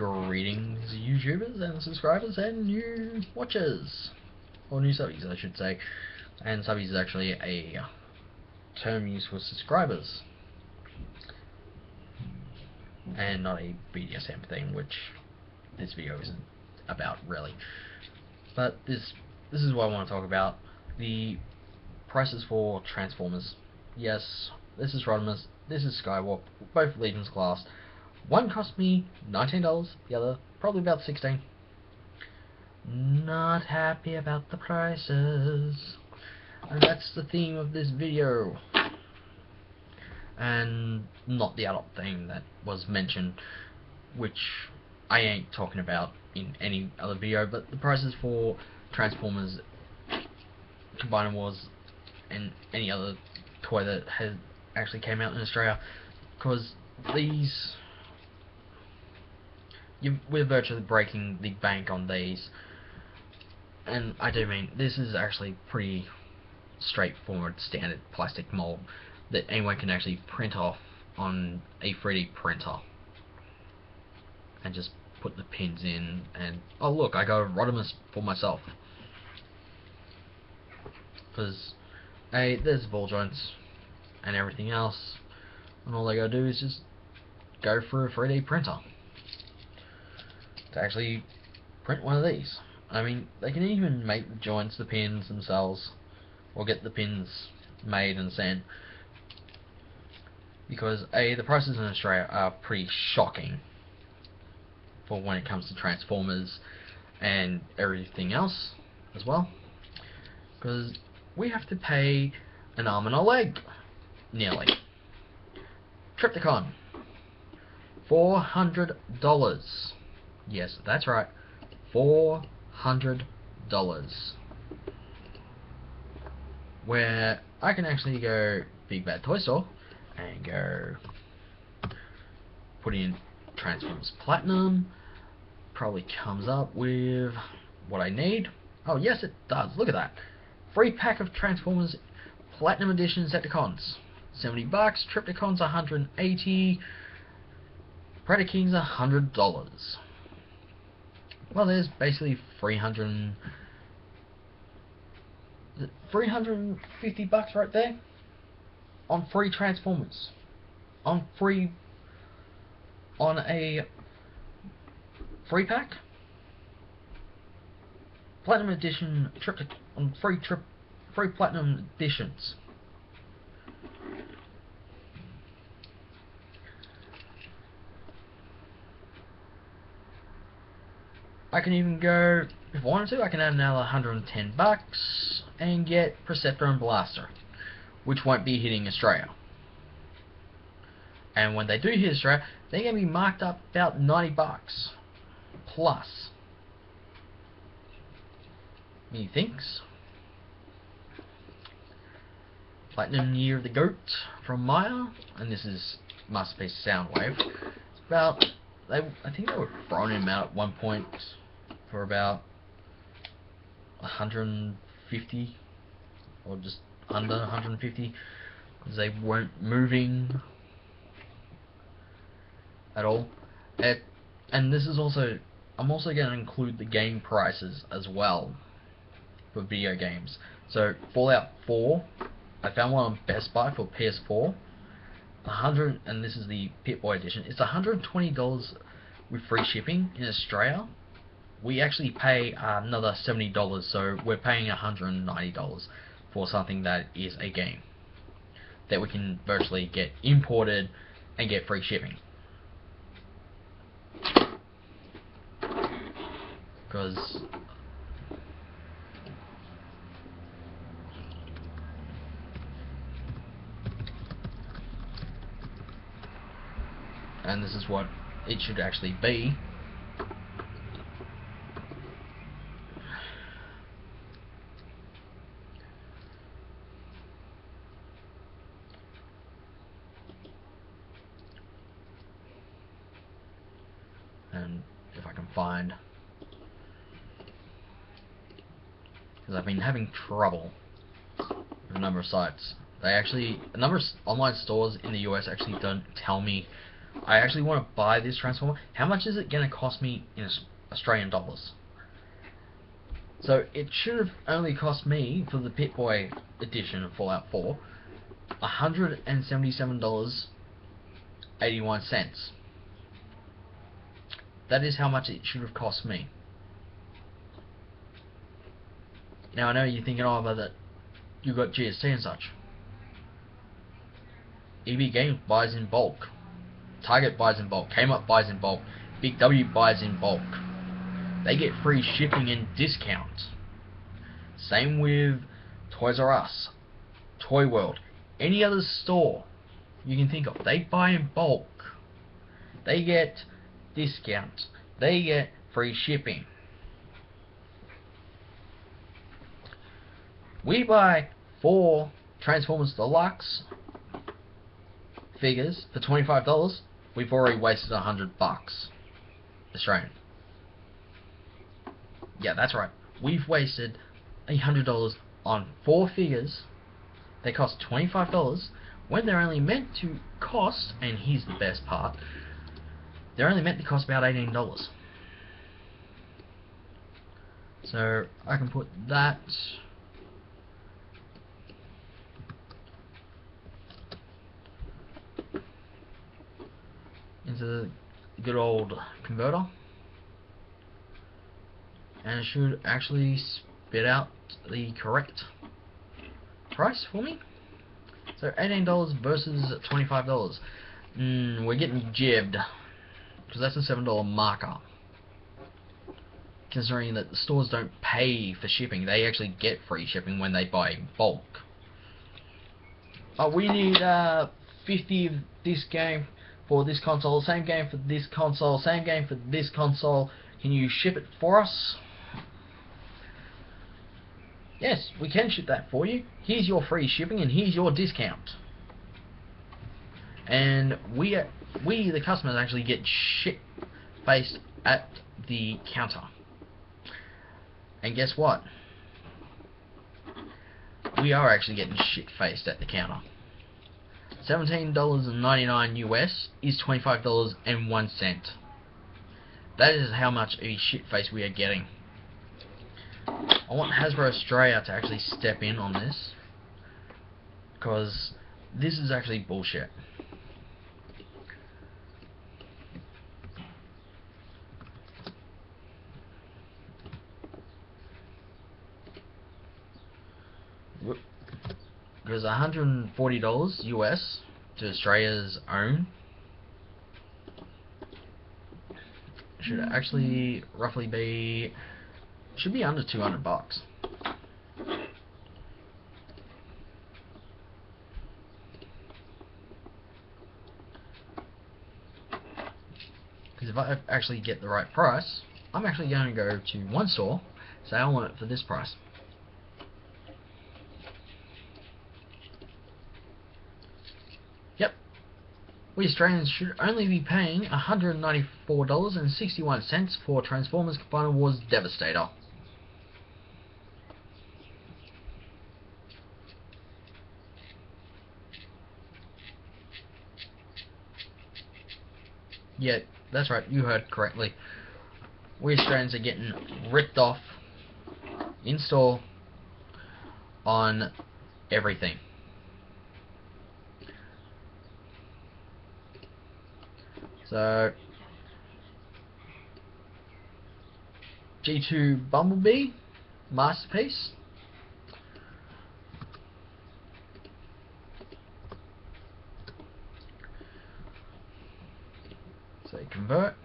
Greetings, YouTubers and subscribers and new watchers, or new subbies, I should say. And subbies is actually a term used for subscribers, and not a BDSM thing, which this video isn't about really. But this is what I want to talk about: the prices for Transformers. Yes, this is Rodimus, this is Skywarp, both Legion's class. One cost me $19, the other probably about $16. Not happy about the prices, and that's the theme of this video. And not the adult thing that was mentioned, which I ain't talking about in any other video, but the prices for Transformers, Combiner Wars, and any other toy that has actually came out in Australia, because these, we're virtually breaking the bank on these. And I do mean, this is actually pretty straightforward standard plastic mold that anyone can actually print off on a 3D printer and just put the pins in, and oh look, I got a Rodimus for myself. Because there's ball joints and everything else, and all they gotta do is just go through a 3D printer to actually print one of these. I mean, they can even make the joints, the pins themselves, or get the pins made and sent, because the prices in Australia are pretty shocking for when it comes to Transformers and everything else as well, because we have to pay an arm and a leg, nearly. Trypticon, $400. Yes, that's right, $400. Where I can actually go Big Bad Toy Store and go put in Transformers Platinum. Probably comes up with what I need. Oh yes, it does. Look at that. Free pack of Transformers Platinum Edition Decepticons. $70. Trypticons $180. Predakings $100. Well, there's basically $350 right there on free Transformers, on a free pack, Platinum Edition on free Platinum Editions. I can even go, if I wanted to, I can add another $110 and get Preceptor and Blaster, which won't be hitting Australia. And when they do hit Australia, they're going to be marked up about $90 plus. Methinks. Platinum Year of the Goat from Maya, and this is Masterpiece Soundwave. It's about, I think they were throwing him out at one point for about 150, or just under 150, because they weren't moving at all. And this is also, I'm also going to include the game prices as well for video games. So Fallout 4, I found one on Best Buy for PS4. And this is the Pip-Boy edition. It's $120 with free shipping in Australia. We actually pay another $70, so we're paying $190 for something that is a game that we can virtually get imported and get free shipping. Because and this is what it should actually be. And if I can find, because I've been having trouble with a number of sites. A number of online stores in the US actually don't tell me I actually want to buy this Transformer. How much is it going to cost me in Australian dollars? So it should have only cost me, for the Pip-Boy edition of Fallout 4, $177.81. That is how much it should have cost me. Now I know you're thinking, oh, but that you got GST and such. EB Games buys in bulk. Target buys in bulk. Kmart buys in bulk. Big W buys in bulk. They get free shipping and discount. Same with Toys R Us, Toy World, any other store you can think of. They buy in bulk. They get discounts. They get free shipping. We buy 4 Transformers Deluxe figures for $25. We've already wasted $100 Australian. Yeah, that's right. We've wasted $100 on 4 figures. They cost $25 when they're only meant to cost, and here's the best part, they're only meant to cost about $18. So I can put that into the good old converter, and it should actually spit out the correct price for me. So $18 versus $25. We're getting jibbed, because that's a $7 markup. Considering that the stores don't pay for shipping, they actually get free shipping when they buy in bulk. Oh, we need 50 of this game for this console, same game for this console, same game for this console. Can you ship it for us? Yes, we can ship that for you. Here's your free shipping and here's your discount. And we the customers, actually get shit-faced at the counter. And guess what? We are actually getting shit-faced at the counter. $17.99 US is $25.01. That is how much a shit-face we are getting. I want Hasbro Australia to actually step in on this, because this is actually bullshit. Because $140 US to Australia's own should actually roughly be, should be under $200. Because if I actually get the right price, I'm actually going to go to one store, say I want it for this price. Yep, we Australians should only be paying $194.61 for Transformers Combiner Wars Devastator. Yeah, that's right, you heard correctly. We Australians are getting ripped off in store on everything. So G2 Bumblebee Masterpiece. So convert.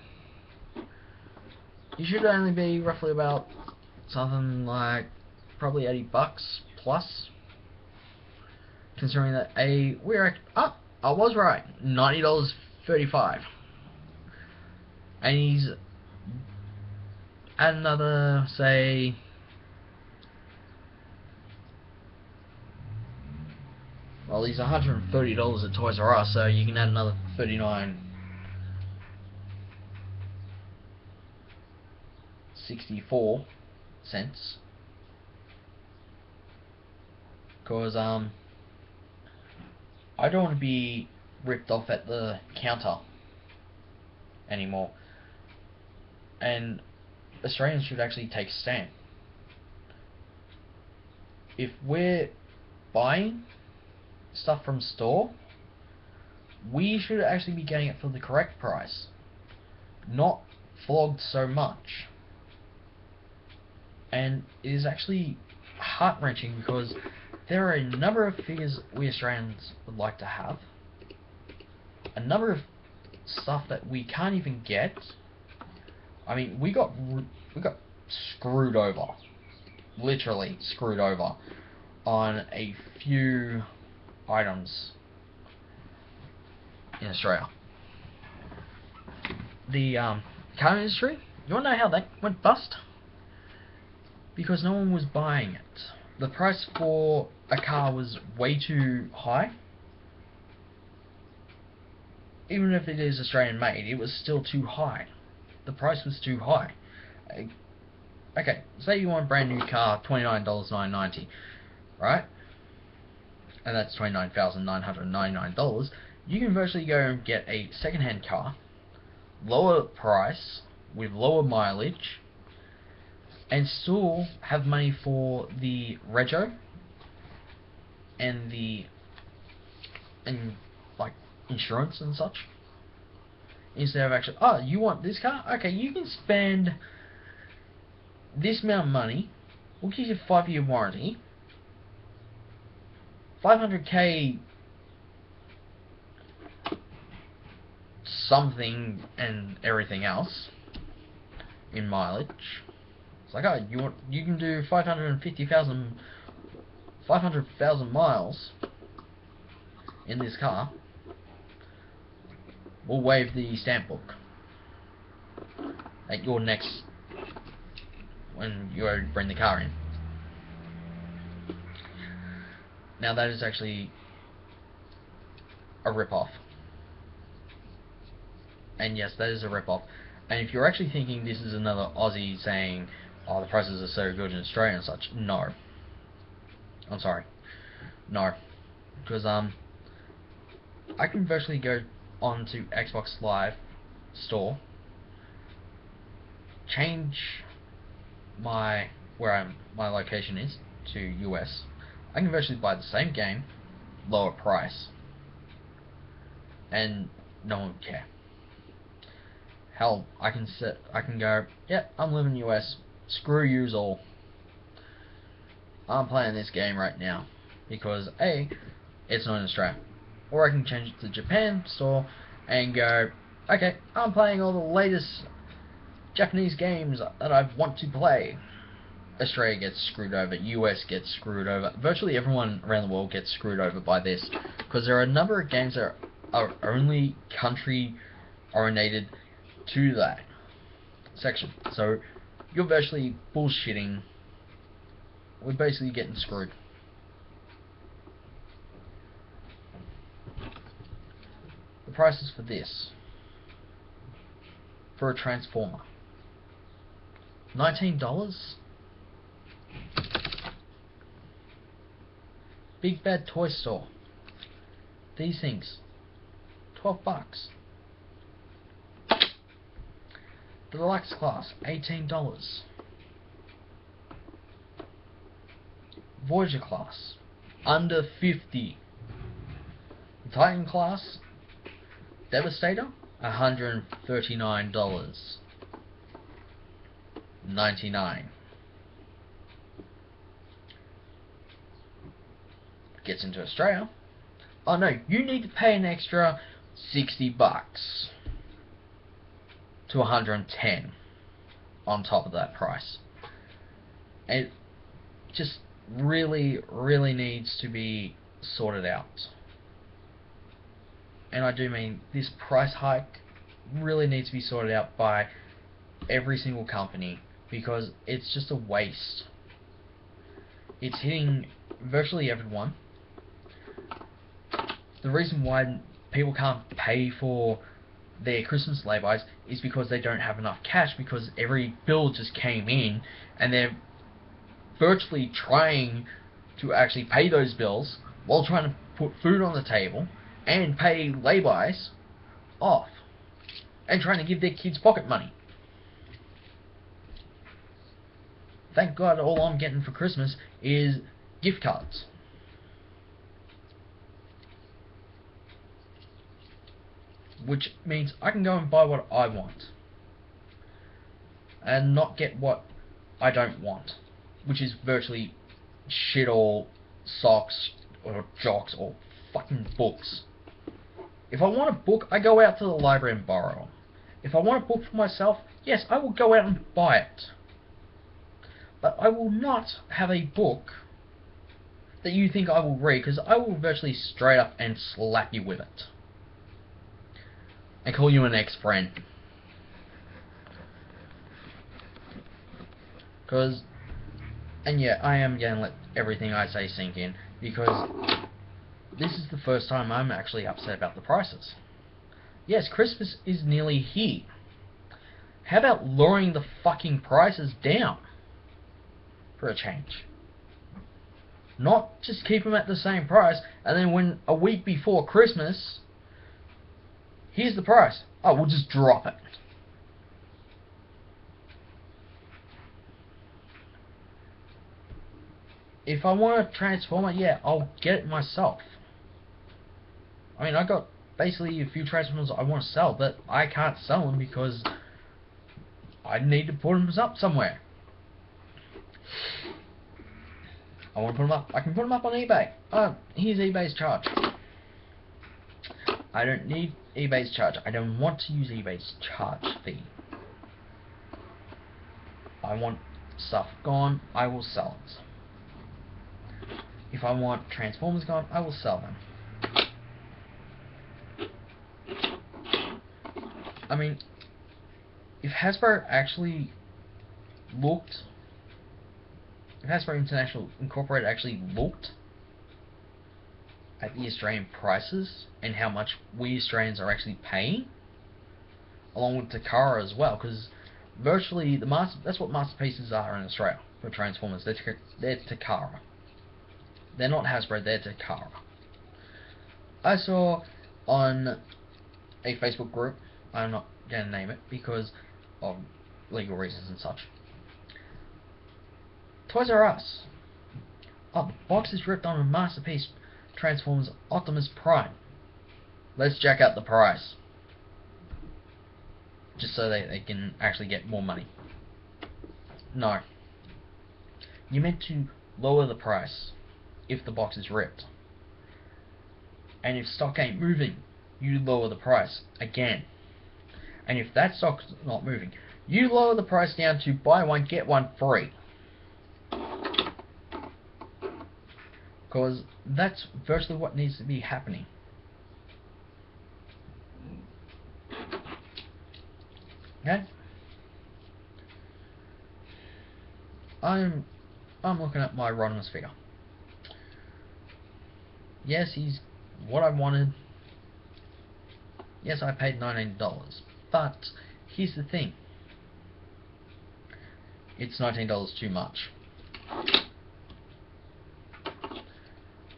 You should only be roughly about something like probably $80 plus. Considering that we're at, I was right, $90.35. And he's at another, say, well, he's $130 at Toys R Us, so you can add another 39.64 cents. Because I don't want to be ripped off at the counter anymore. And Australians should actually take a stand. If we're buying stuff from store, we should actually be getting it for the correct price, not flogged so much. And it is actually heart-wrenching because there are a number of figures we Australians would like to have, a number of stuff that we can't even get. I mean, we got screwed over, literally screwed over, on a few items in Australia. The car industry, you want to know how that went bust? Because no one was buying it. The price for a car was way too high. Even if it is Australian made, it was still too high. The price was too high. Okay, say you want a brand new car, $29,990, right? And that's $29,999. You can virtually go and get a second-hand car, lower price, with lower mileage, and still have money for the rego and like insurance and such. Instead of actually, oh, you want this car? Okay, you can spend this amount of money. We'll give you a 5-year warranty, $500K something and everything else in mileage. It's like, oh, you can do 500,000 miles in this car. We'll waive the stamp book at your next, when you bring the car in. Now that is actually a rip-off. And yes, that is a rip-off. And if you're actually thinking this is another Aussie saying, oh, the prices are so good in Australia and such, no. I'm sorry. No. Because, I can virtually go onto Xbox Live store, change my location is to US. I can virtually buy the same game, lower price, and no one would care. Hell, I can go, yeah, I'm living in US, screw yous all. I'm playing this game right now because A, it's not in Australia. Or I can change it to Japan store and go, okay, I'm playing all the latest Japanese games that I want to play. Australia gets screwed over, US gets screwed over, virtually everyone around the world gets screwed over by this, because there are a number of games that are only country orientated to that section. So you're virtually bullshitting. We're basically getting screwed. The prices for this, for a Transformer, $19. Big Bad Toy Store, these things, $12. The Deluxe Class, $18. Voyager Class, under $50. The Titan Class, Devastator, $139.99. Gets into Australia. Oh no, you need to pay an extra $60 to $110 on top of that price. It just really needs to be sorted out. And I do mean this price hike really needs to be sorted out by every single company, because it's just a waste. It's hitting virtually everyone. The reason why people can't pay for their Christmas lay-bys is because they don't have enough cash, because every bill just came in and they're virtually trying to actually pay those bills while trying to put food on the table and pay lay-bys off. and trying to give their kids pocket money. Thank God all I'm getting for Christmas is gift cards. Which means I can go and buy what I want. And not get what I don't want. Which is virtually shit all socks or jocks or fucking books. If I want a book, I go out to the library and borrow. If I want a book for myself, yes, I will go out and buy it. But I will not have a book that you think I will read, because I will virtually straight up and slap you with it. And call you an ex-friend. And yeah, I am going to let everything I say sink in, because this is the first time I'm actually upset about the prices. Yes, Christmas is nearly here. How about lowering the fucking prices down? For a change. Not just keep them at the same price, and then when a week before Christmas, here's the price. Oh, we'll just drop it. If I want a Transformer, yeah, I'll get it myself. I mean, I got basically a few Transformers I want to sell, but I can't sell them because I need to put them up somewhere. I want to put them up. I can put them up on eBay. Here's eBay's charge. I don't need eBay's charge. I don't want to use eBay's charge fee. I want stuff gone, I will sell it. If I want Transformers gone, I will sell them. I mean, if Hasbro actually looked, if Hasbro International Incorporated actually looked at the Australian prices and how much we Australians are actually paying, along with Takara as well, because virtually that's what masterpieces are in Australia for Transformers. They're Takara. They're not Hasbro. They're Takara. I saw on a Facebook group, I'm not going to name it because of legal reasons and such, Toys R Us. Oh, the box is ripped on a masterpiece Transformers Optimus Prime. Let's jack up the price. Just so they can actually get more money. No. You meant to lower the price if the box is ripped. And if stock ain't moving, you lower the price again. And if that stock's not moving, you lower the price down to buy one, get one free. Because that's virtually what needs to be happening. Okay? I'm looking at my Rodimus figure. Yes, he's what I wanted. Yes, I paid $19. But here's the thing. It's $19 too much.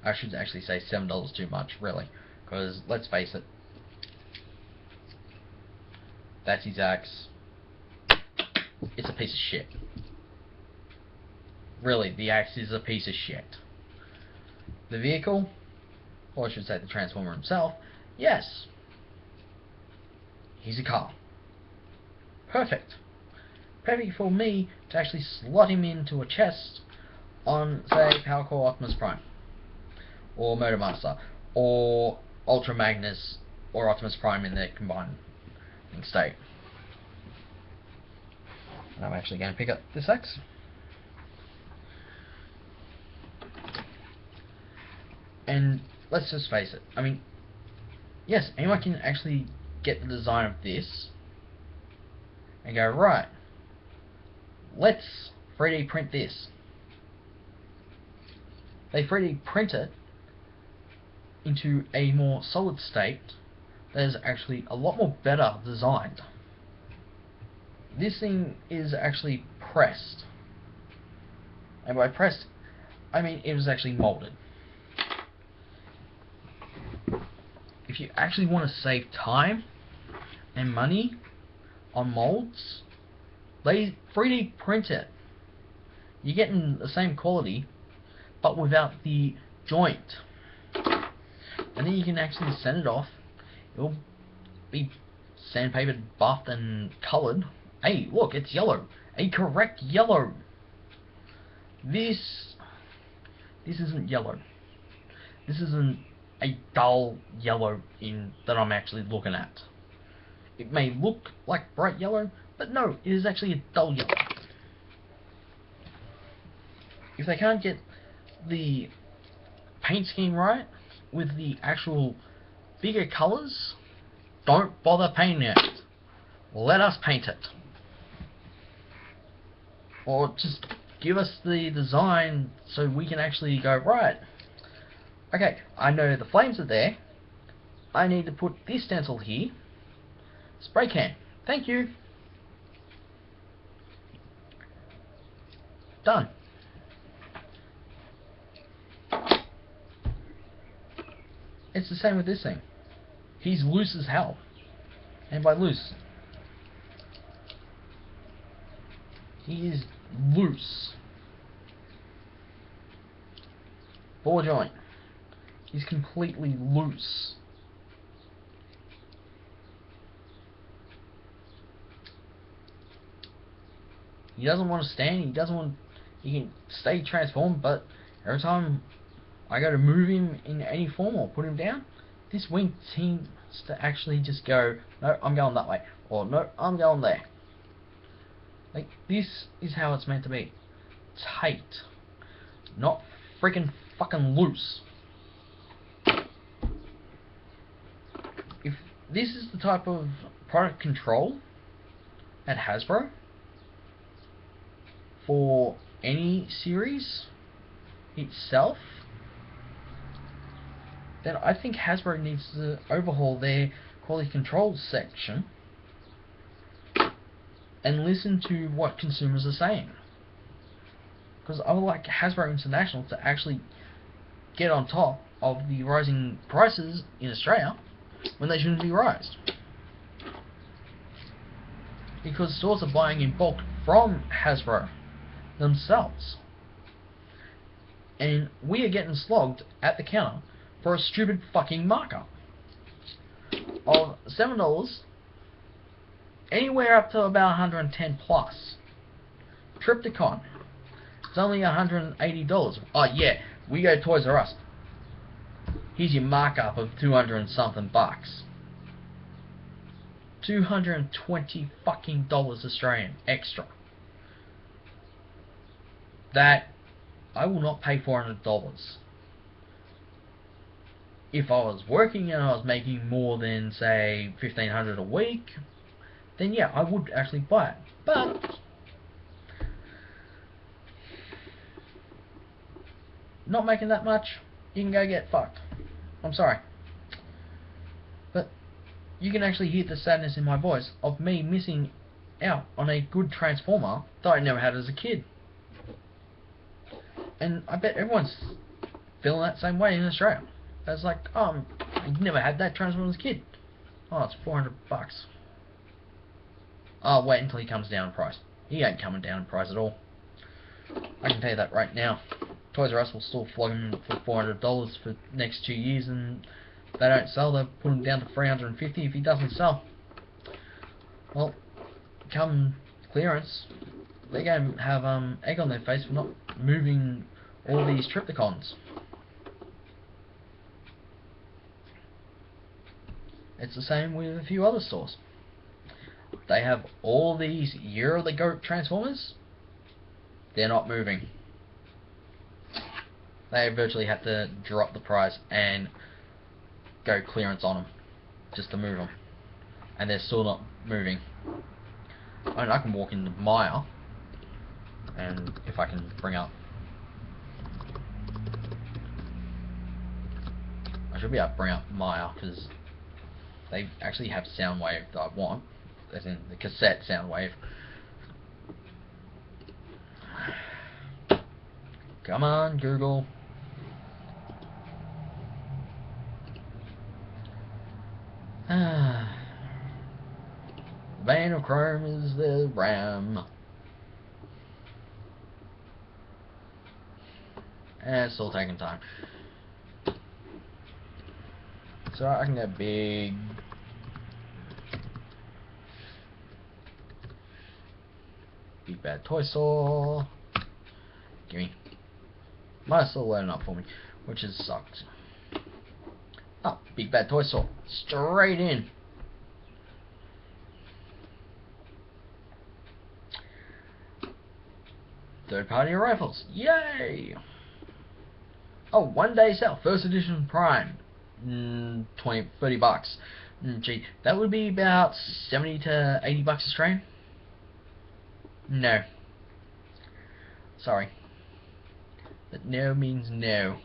I should actually say $7 too much, really. Because, let's face it, that's his axe. It's a piece of shit. Really, the axe is a piece of shit. The vehicle, or I should say the Transformer himself, yes. He's a car. Perfect. Perfect for me to actually slot him into a chest on, say, Power Core Optimus Prime. Or Motormaster, or Ultra Magnus, or Optimus Prime in their combined state. And I'm actually going to pick up this axe. And let's just face it, I mean, yes, anyone can actually get the design of this and go, right, let's 3D print this. They 3D print it into a more solid state that is actually a lot more better designed. This thing is actually pressed, and by pressed I mean it was actually molded. If you actually want to save time and money on molds, they 3D print it. You're getting the same quality, but without the joint. And then you can actually send it off. It'll be sandpapered, buffed, and coloured. Hey, look, it's yellow. A correct yellow. This isn't yellow. This isn't a dull yellow that I'm actually looking at. It may look like bright yellow, but no, it is actually a dull yellow. If they can't get the paint scheme right with the actual bigger colours, don't bother painting it. Let us paint it. Or just give us the design so we can actually go, right, okay, I know the flames are there. I need to put this stencil here. Spray can. Thank you. Done. It's the same with this thing. He's loose as hell. And by loose, he is loose. Ball joint. He's completely loose. He doesn't want to stand. He doesn't want. He can stay transformed, but every time I go to move him in any form or put him down, this wing seems to actually just go, no, I'm going that way, or no, I'm going there. Like, this is how it's meant to be. Tight. Not freaking fucking loose. If this is the type of product control at Hasbro for any series itself, then I think Hasbro needs to overhaul their quality control section and listen to what consumers are saying. Because I would like Hasbro International to actually get on top of the rising prices in Australia when they shouldn't be raised. Because stores are buying in bulk from Hasbro themselves. And we are getting slogged at the counter for a stupid fucking markup of $7, anywhere up to about 110 plus. Triptychon, it's only $180. Oh yeah, we go Toys R Us. Here's your markup of 200 and something bucks. $220 fucking Australian extra. That I will not pay $400. If I was working and I was making more than, say, $1,500 a week, then yeah, I would actually buy it. But not making that much, you can go get fucked. I'm sorry. But you can actually hear the sadness in my voice of me missing out on a good Transformer that I never had as a kid. And I bet everyone's feeling that same way in Australia. It's like, oh, I never had that Transformer as a kid. Oh, it's $400. Oh, wait until he comes down in price. He ain't coming down in price at all. I can tell you that right now. Toys R Us will still flog him for $400 for the next 2 years, and if they don't sell, they'll put him down to $350 if he doesn't sell. Well, come clearance, they're going to have egg on their face for not moving all these Triptychons. It's the same with a few other stores. They have all these Year of the Goat Transformers. They're not moving. They virtually have to drop the price and go clearance on them just to move them. And they're still not moving. I mean, I can walk into Maya, and if I can bring up, I should be able to bring up Maya, because they actually have Soundwave that I want, as in the cassette Soundwave. Come on, Google. chrome is the RAM. And it's still taking time. So I can get big bad toy store. Gimme. Mine's still loading up for me, which is sucks. Oh, big bad toy store. Straight in. Third party rifles. Yay! Oh, 1 day sale. First edition Prime. 30 bucks. Gee, that would be about 70 to 80 bucks Australian. No. Sorry. But no means no.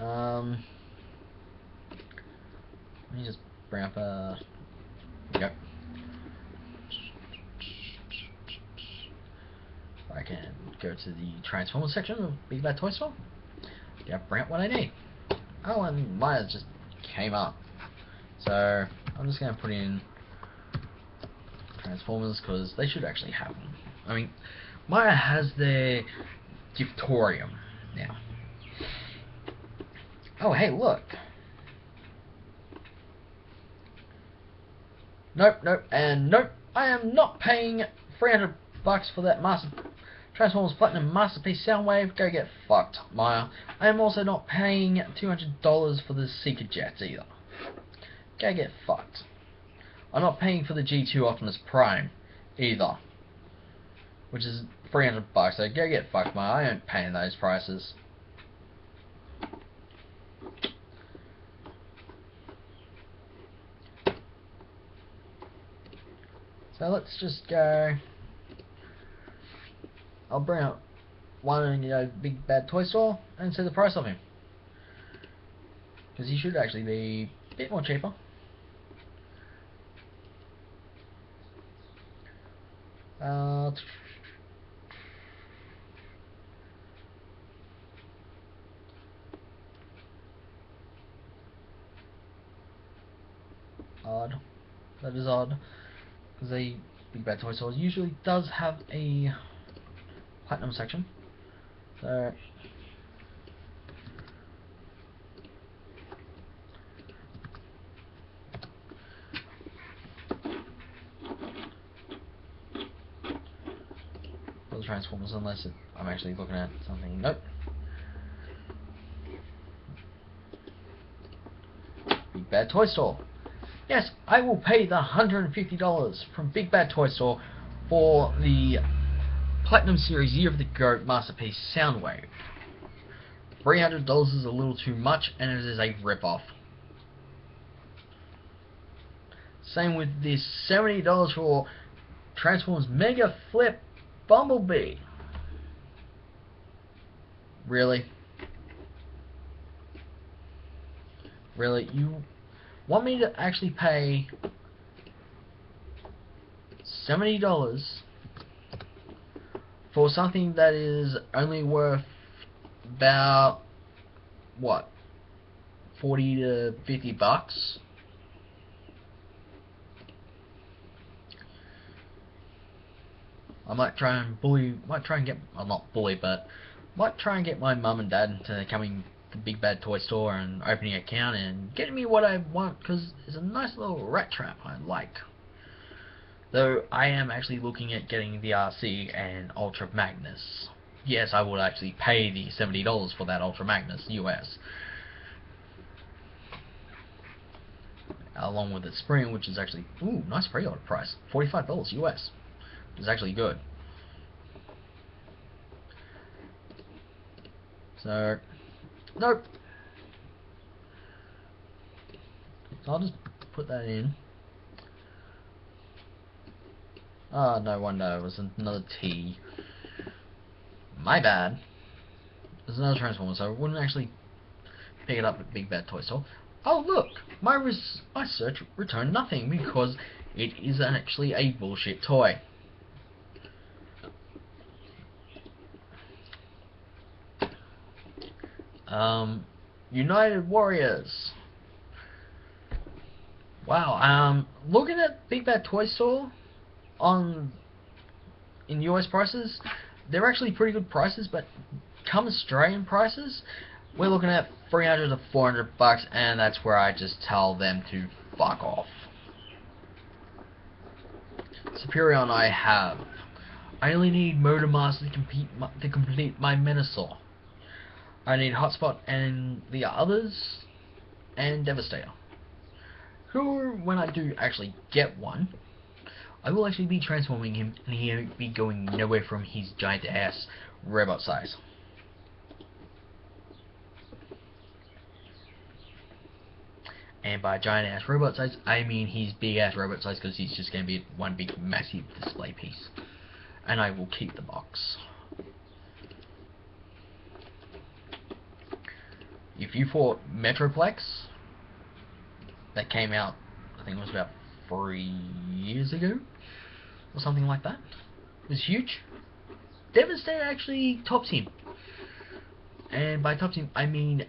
Let me just bring up yep. I can go to the Transformers section of Big Bad Toy Store. Yeah, bring up what I need. Oh, and mine just came up. So I'm just going to put in Transformers because they should actually have them. I mean, Maya has their Giftorium now. Oh, hey, look. Nope, nope, and nope. I am not paying 300 bucks for that Transformers Platinum Masterpiece Soundwave. Go get fucked, Maya. I am also not paying $200 for the Seeker Jets either. Go get fucked. I'm not paying for the G2 Optimus Prime either, which is 300 bucks. So go get fucked, Maya. I ain't paying those prices. So let's just go. I'll bring up one, Big Bad Toy Store and see the price of him, because he should actually be a bit more cheaper. Odd. That is odd. Because a Big Bad Toy Store usually does have a platinum section. So for the Transformers, unless I'm actually looking at something. Nope. Big Bad Toy Store. Yes, I will pay the $150 from Big Bad Toy Store for the Platinum Series Year of the Goat Masterpiece Soundwave. $300 is a little too much, and it is a rip-off. Same with this $70 for Transformers Mega Flip Bumblebee. Really? Really? You want me to actually pay $70 for something that is only worth about, what, 40 to 50 bucks? I might try and get, well, not bully, but might try and get my mum and dad to coming to Big Bad Toy Store and opening an account and getting me what I want, because it's a nice little rat trap I like. Though I am actually looking at getting the RC and Ultra Magnus. Yes, I would actually pay the $70 for that Ultra Magnus US, along with the Spring, which is actually, ooh, nice pre-order price, $45 US. It's actually good. So, nope. So I'll just put that in. Oh, no wonder it was another T. My bad. There's another Transformer, so I wouldn't actually pick it up at Big Bad Toy Store. Oh look, my search returned nothing because it is actually a bullshit toy. United Warriors. Wow. Looking at Big Bad Toy Store in US prices, they're actually pretty good prices, but come Australian prices, we're looking at 300 to 400 bucks, and that's where I just tell them to fuck off. Superion I have. I only need Motor Master to complete my Menasor. I need Hotspot and the others, and Devastator. Who, when I do actually get one, I will actually be transforming him, and he won't be going nowhere from his giant ass robot size. And by giant ass robot size, I mean his big ass robot size, because he's just going to be one big massive display piece. And I will keep the box. If you fought Metroplex, that came out, I think it was about 3 years ago, or something like that, it was huge. Devastator actually tops him. And by tops him, I mean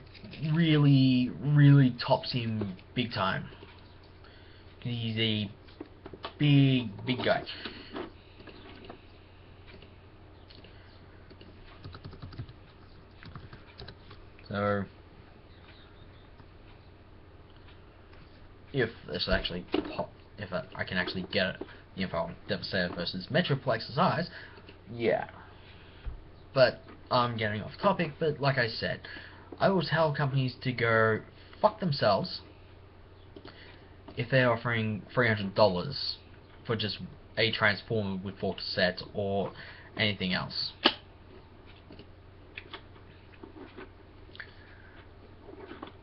really, really tops him big time. He's a big guy. So, if this actually if I can actually get it, if I'm Devastator versus Metroplex's eyes, yeah. But I'm getting off topic. But like I said, I will tell companies to go fuck themselves if they're offering $300 for just a Transformer with 4 cassettes or anything else.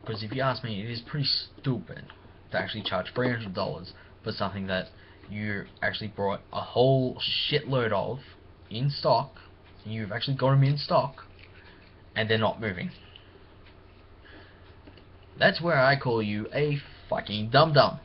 Because if you ask me, it is pretty stupid to actually charge $300 for something that you actually brought a whole shitload of in stock, and you've actually got them in stock, and they're not moving. That's where I call you a fucking dum-dum.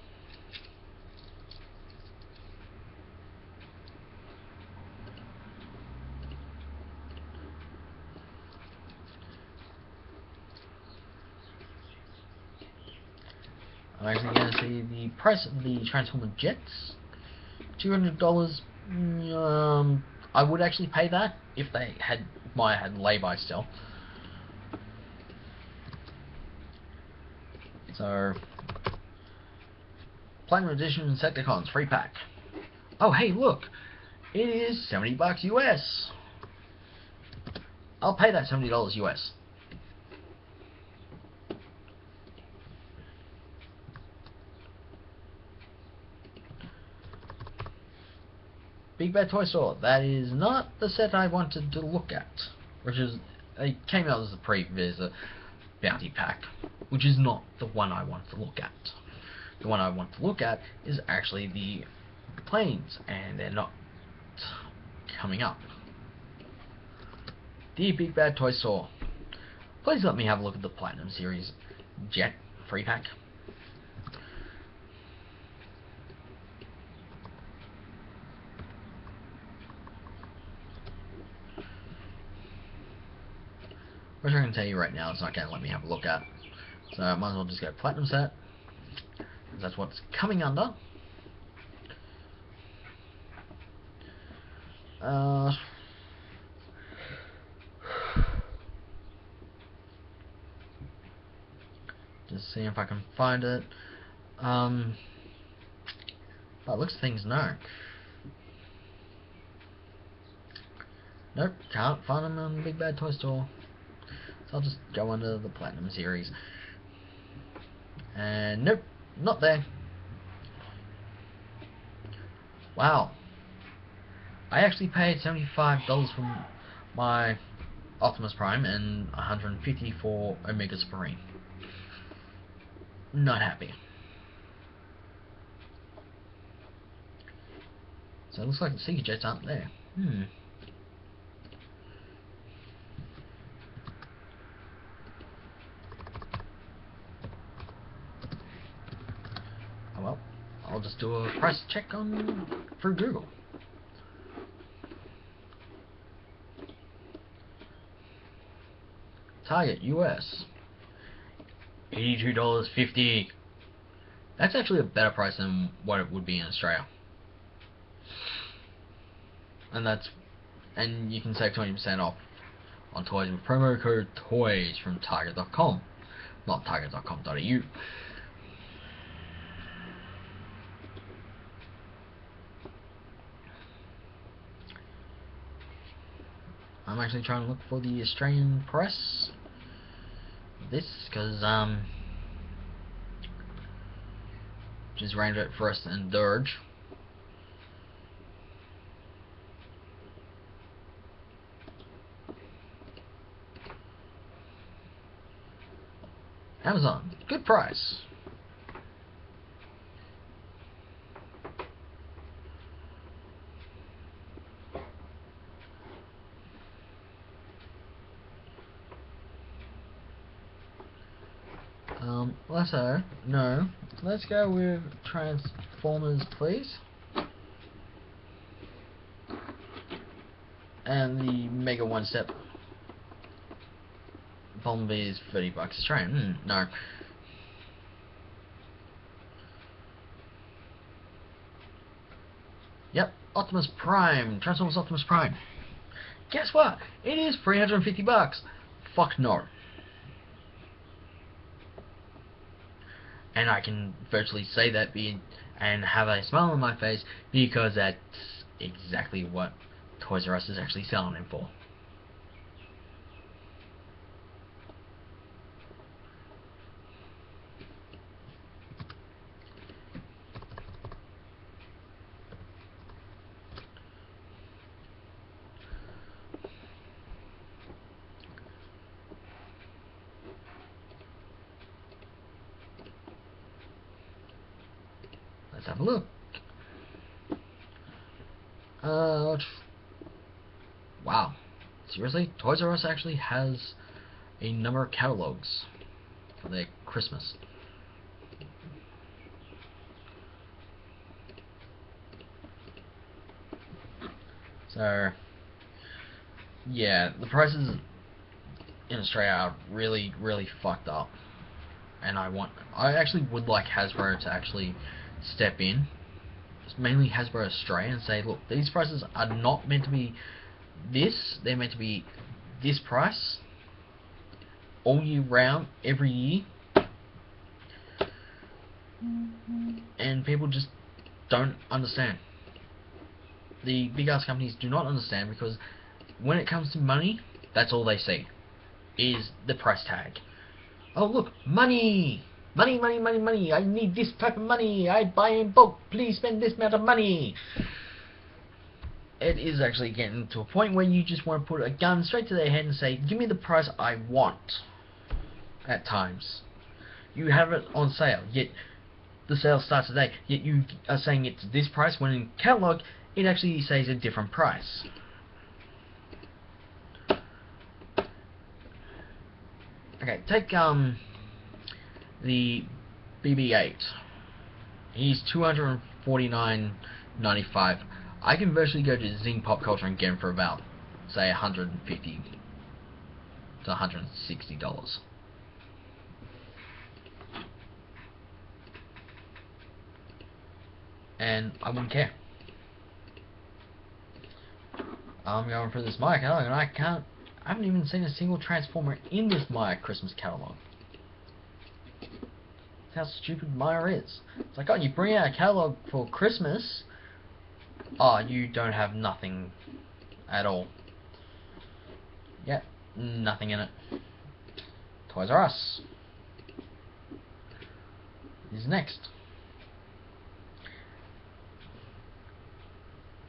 I'm actually going to see the price of the Transformer Jets. $200. I would actually pay that if they had lay-by still. So, Platinum Edition Insecticons free pack. Oh hey, look, it is $70 US. I'll pay that $70 US. Big Bad Toy Store. That is not the set I wanted to look at, which is, it came out as a previous bounty pack, which is not the one I want to look at. The one I want to look at is actually the planes, and they're not coming up. Dear Big Bad Toy Store, please let me have a look at the Platinum Series Jet free pack. Which I can tell you right now, it's not going to let me have a look at. So I might as well just go Platinum set. That's what's coming under. Just see if I can find it. By looks of things, no. Nope, can't find them on the Big Bad Toy Store. So I'll just go under the Platinum Series. And nope, not there. Wow. I actually paid $75 for my Optimus Prime and $150 for Omega Supreme. Not happy. So it looks like the Seeker Jets aren't there. Oh well, I'll just do a price check through Google. Target US. $82.50. That's actually a better price than what it would be in Australia. And you can save 20% off on toys with promo code TOYS from Target.com, not Target.com.au. I'm actually trying to look for the Australian price of this, because just range it for us and Dirge. Amazon, good price. Let's go with Transformers, please. And the Mega One Step Bumblebee is $30 Australian. No. Yep, Optimus Prime, Transformers Optimus Prime. Guess what? It is $350. Fuck no. And I can virtually say that and have a smile on my face, because that's exactly what Toys R Us is actually selling them for. Let's have a look. Wow. Seriously? Toys R Us actually has a number of catalogs for their Christmas. So, yeah, the prices in Australia are really, really fucked up. And I actually would like Hasbro to actually step in, mainly Hasbro Australia, and say, look, these prices are not meant to be this, they're meant to be this price all year round, every year. And people just don't understand. The big ass companies do not understand, because when it comes to money, that's all they see is the price tag. Oh look, money! Money, money, money, money. I need this type of money. I buy in bulk. Please spend this amount of money. It is actually getting to a point where you just want to put a gun straight to their head and say, give me the price I want. At times. You have it on sale, yet the sale starts today, yet you are saying it's this price, when in catalog it actually says a different price. Okay, take the BB-8. He's $249.95. I can virtually go to Zing Pop Culture and get him for about, say, $150 to $160. And I wouldn't care. I'm going for this Maya catalog, and I haven't even seen a single Transformer in this Maya Christmas catalog. That's how stupid Maya is. It's like, oh, you bring out a catalog for Christmas, oh, you don't have nothing at all. Yep, nothing in it. Toys R Us is next.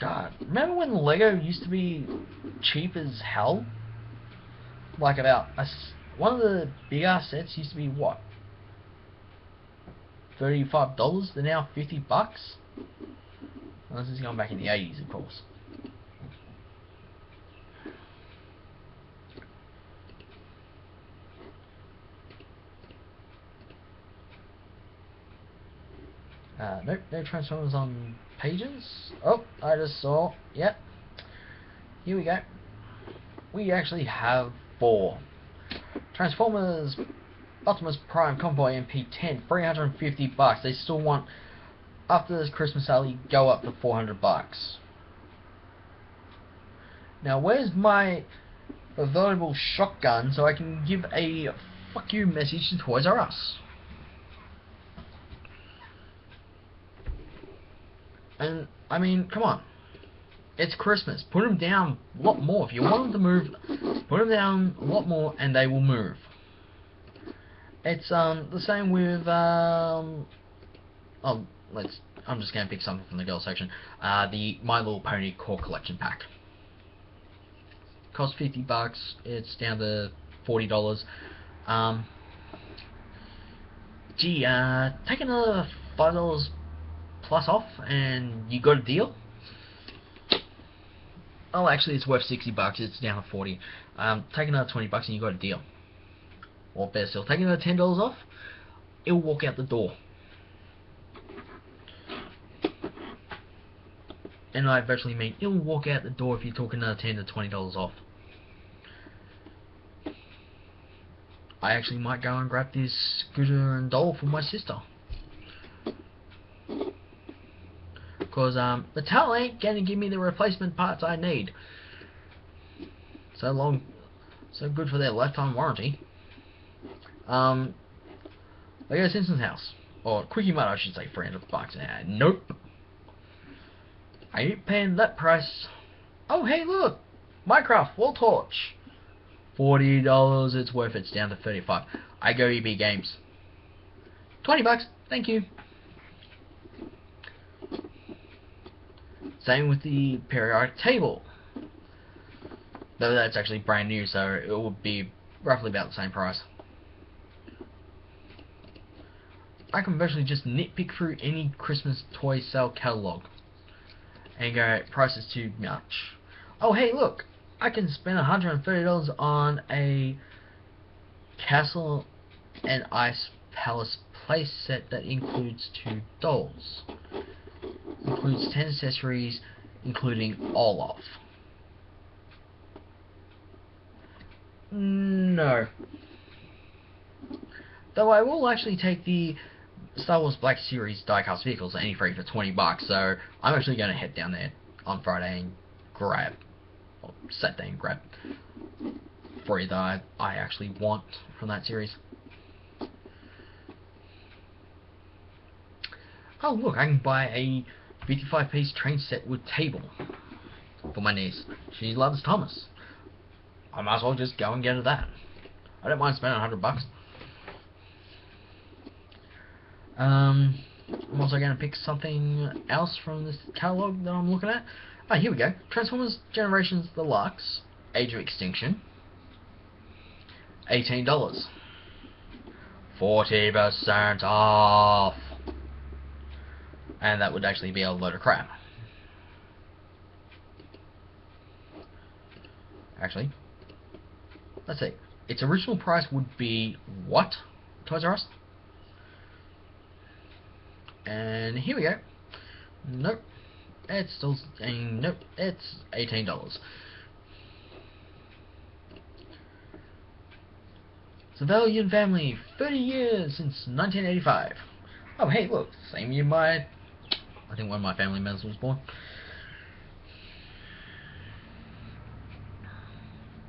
God, remember when Lego used to be cheap as hell? Like one of the big ass sets used to be what? $35? They're now $50. Well, this is going back in the 80s, of course. Nope, no Transformers on pages. Oh, I just saw. Yep. Here we go. We actually have 4 Transformers Optimus Prime Convoy MP10, $350. They still want, after this Christmas sale, you go up to $400. Now, where's my available shotgun so I can give a fuck you message to Toys R Us? And, I mean, come on. It's Christmas. Put them down a lot more. If you want them to move, put them down a lot more and they will move. It's the same with I'm just gonna pick something from the girl section. The My Little Pony Core Collection Pack. Cost $50. It's down to $40. Take another $5 plus off, and you got a deal. Oh, actually, it's worth $60. It's down to $40. Take another $20, and you got a deal. Or better still, take another $10 off. It'll walk out the door. And I virtually mean it'll walk out the door if you took another $10 to $20 off. I actually might go and grab this scooter and doll for my sister. Because Mattel ain't gonna give me the replacement parts I need. So good for their lifetime warranty. I go to Simpson's house, or Quickie Mart, I should say, $300. Nope, I ain't paying that price. Oh hey look, Minecraft Wall Torch, $40. It's worth it. It's down to $35. I go EB Games, $20. Thank you. Same with the periodic table, though that's actually brand new, so it would be roughly about the same price. I can virtually just nitpick through any Christmas toy sale catalog and go, price is too much. Oh hey look, I can spend $130 on a Castle and Ice Palace playset that includes 2 dolls. Includes 10 accessories, including Olaf. No. Though I will actually take the Star Wars Black Series diecast vehicles any free for $20, so I'm actually going to head down there on Friday and grab, or Saturday and grab, three that I actually want from that series. Oh look, I can buy a 55-piece train set with table for my niece. She loves Thomas. I might as well just go and get her that. I don't mind spending $100. I'm also going to pick something else from this catalog that I'm looking at. Oh, here we go. Transformers Generations Deluxe, Age of Extinction, $18. 40% off. And that would actually be a load of crap. Actually, let's see. Its original price would be what? Toys R Us? And here we go. Nope. It's still saying nope. It's $18. Civilian Family, 30 years since 1985. Oh hey look, same year I think one of my family members was born.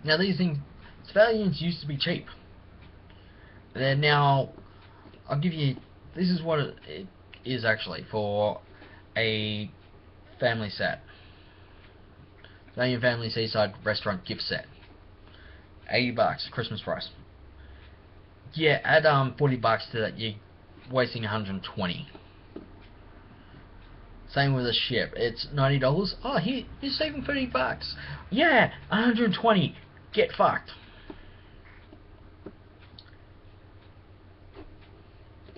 Now these things, Civilians used to be cheap. They're now, I'll give you, this is what it is actually for a family set. Civilian Family Seaside Restaurant gift set. $80, Christmas price. Yeah, add $40 to that, you're wasting $120. Same with the ship. It's $90. Oh, here you're saving $30. Yeah, $120. Get fucked.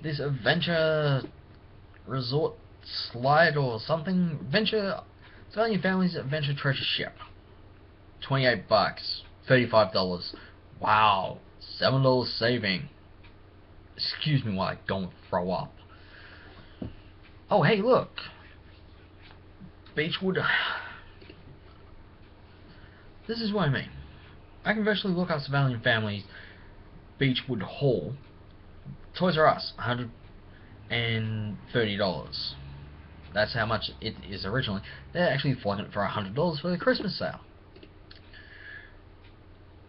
This Adventure Resort Slide or something. Civilian Family's Adventure Treasure Ship. $28. $35. Wow. $7 saving. Excuse me while I don't throw up. Oh hey look. Beechwood. This is what I mean. I can virtually look up Civilian Family's Beechwood Hall Toys R Us, $130. That's how much it is originally. They're actually flogging it for $100 for the Christmas sale.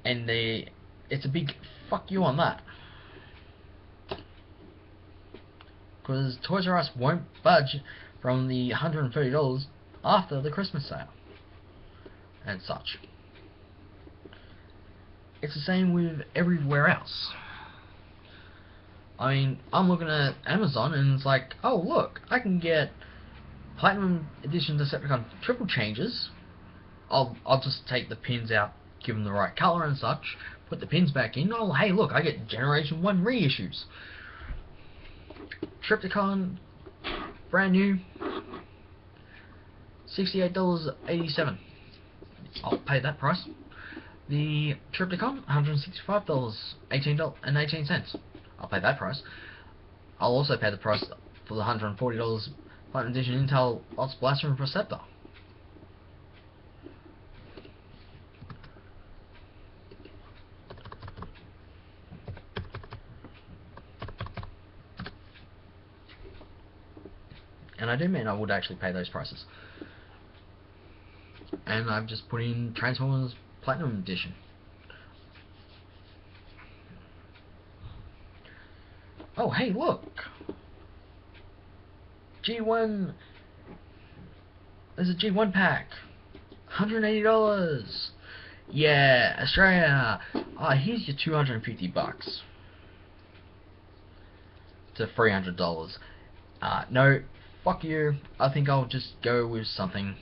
And it's a big fuck you on that. Because Toys R Us won't budge from the $130 after the Christmas sale. And such. It's the same with everywhere else. I mean, I'm looking at Amazon and it's like, oh look, I can get Platinum Edition Decepticon triple changes. I'll just take the pins out, give them the right color and such, put the pins back in. Oh, hey look, I get Generation 1 reissues. Triptychon, brand new, $68.87. I'll pay that price. The Triptychon, $165, $18.18. I'll pay that price. I'll also pay the price for the $140 Platinum Edition Intel Lots Blaster and Preceptor. And I do mean I would actually pay those prices. And I've just put in Transformers Platinum Edition. Oh, hey, look! G1... There's a G1 pack. $180. Yeah, Australia. Here's your $250 to $300. No, fuck you. I think I'll just go with something.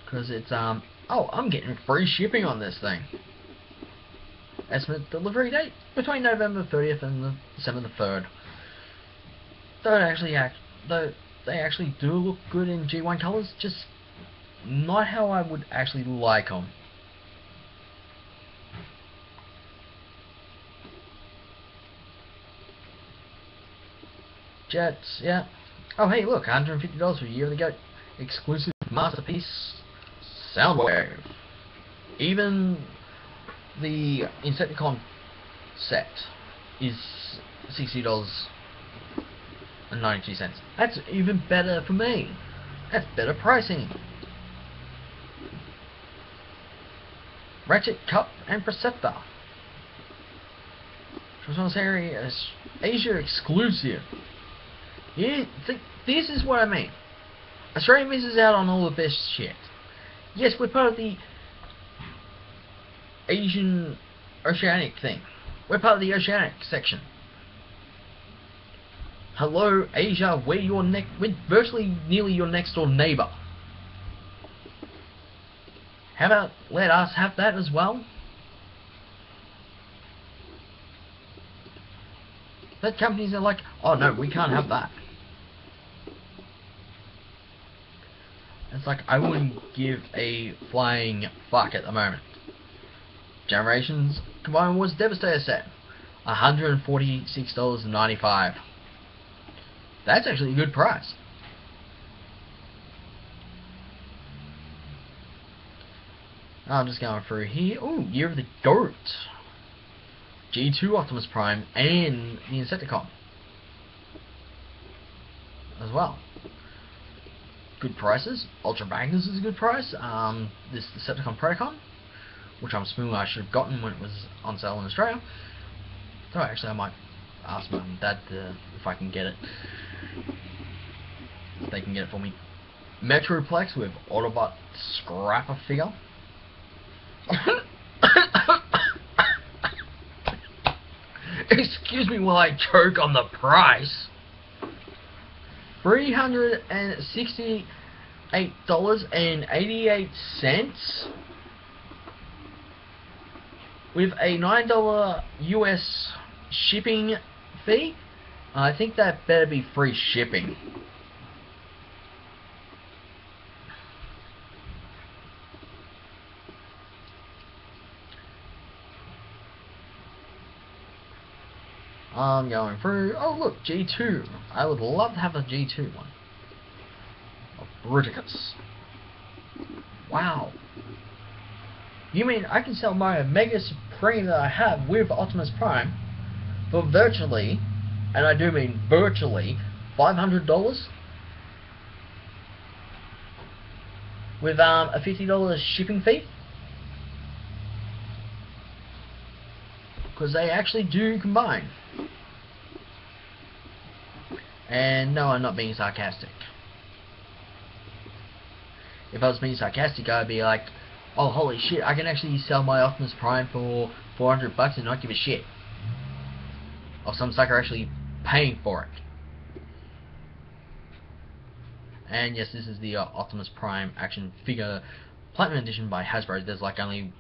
Because it's, oh, I'm getting free shipping on this thing. Estimate delivery date between November 30th and December the 3rd. Though they actually do look good in G1 colors, just not how I would actually like them. Jets, yeah. Oh hey, look, $150 for Year of the Goat exclusive masterpiece Soundwave. Even the Insecticon set is $60.92. That's even better for me. That's better pricing. Ratchet, Cup, and Preceptor. Transformers area is Asia exclusive. Yeah, this is what I mean. Australia misses out on all the best shit. Yes, we're part of the Asian Oceanic thing. We're part of the Oceanic section. Hello, Asia. We're virtually nearly your next door neighbor. How about let us have that as well? But companies are like, oh no, we can't have that. It's like, I wouldn't give a flying fuck at the moment. Generations Combined Wars Devastator set, $146.95. That's actually a good price. I'm just going through here. Oh, Year of the Goat, G2 Optimus Prime, and the Insecticon as well. Good prices. Ultra Magnus is a good price. This Decepticon Predacon, which I'm assuming I should have gotten when it was on sale in Australia. So actually I might ask Mum and Dad if I can get it. If they can get it for me. Metroplex with Autobot Scrapper figure. Excuse me while I choke on the price. $368.88 with a $9 US shipping fee. I think that better be free shipping. I'm going through. Oh look, G2. I would love to have a G2 one. Of Bruticus. Wow. You mean I can sell my Omega Supreme that I have with Optimus Prime for virtually, and I do mean virtually, $500 with a $50 shipping fee? Because they actually do combine. And no, I'm not being sarcastic. If I was being sarcastic, I'd be like, oh holy shit, I can actually sell my Optimus Prime for $400 and not give a shit. Or some sucker actually paying for it. And yes, this is the Optimus Prime action figure Platinum Edition by Hasbro. There's like only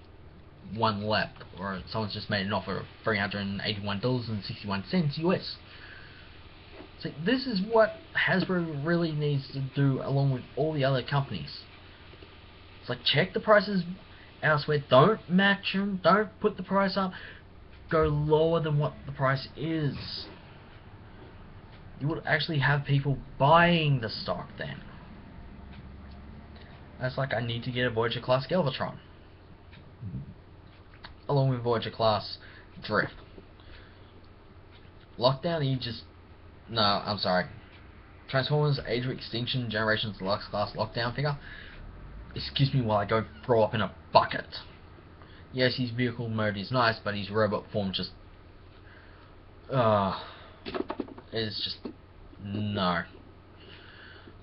one left, or someone's just made an offer of $381.61 US. So this is what Hasbro really needs to do along with all the other companies. It's like, check the prices elsewhere, don't match them, don't put the price up, go lower than what the price is. You would actually have people buying the stock then. That's like, I need to get a Voyager class Galvatron along with Voyager class Drift. Lockdown, you just... No, I'm sorry. Transformers Age of Extinction Generations Deluxe Class Lockdown figure. Excuse me while I go throw up in a bucket. Yes, his vehicle mode is nice, but his robot form just... it's just... No.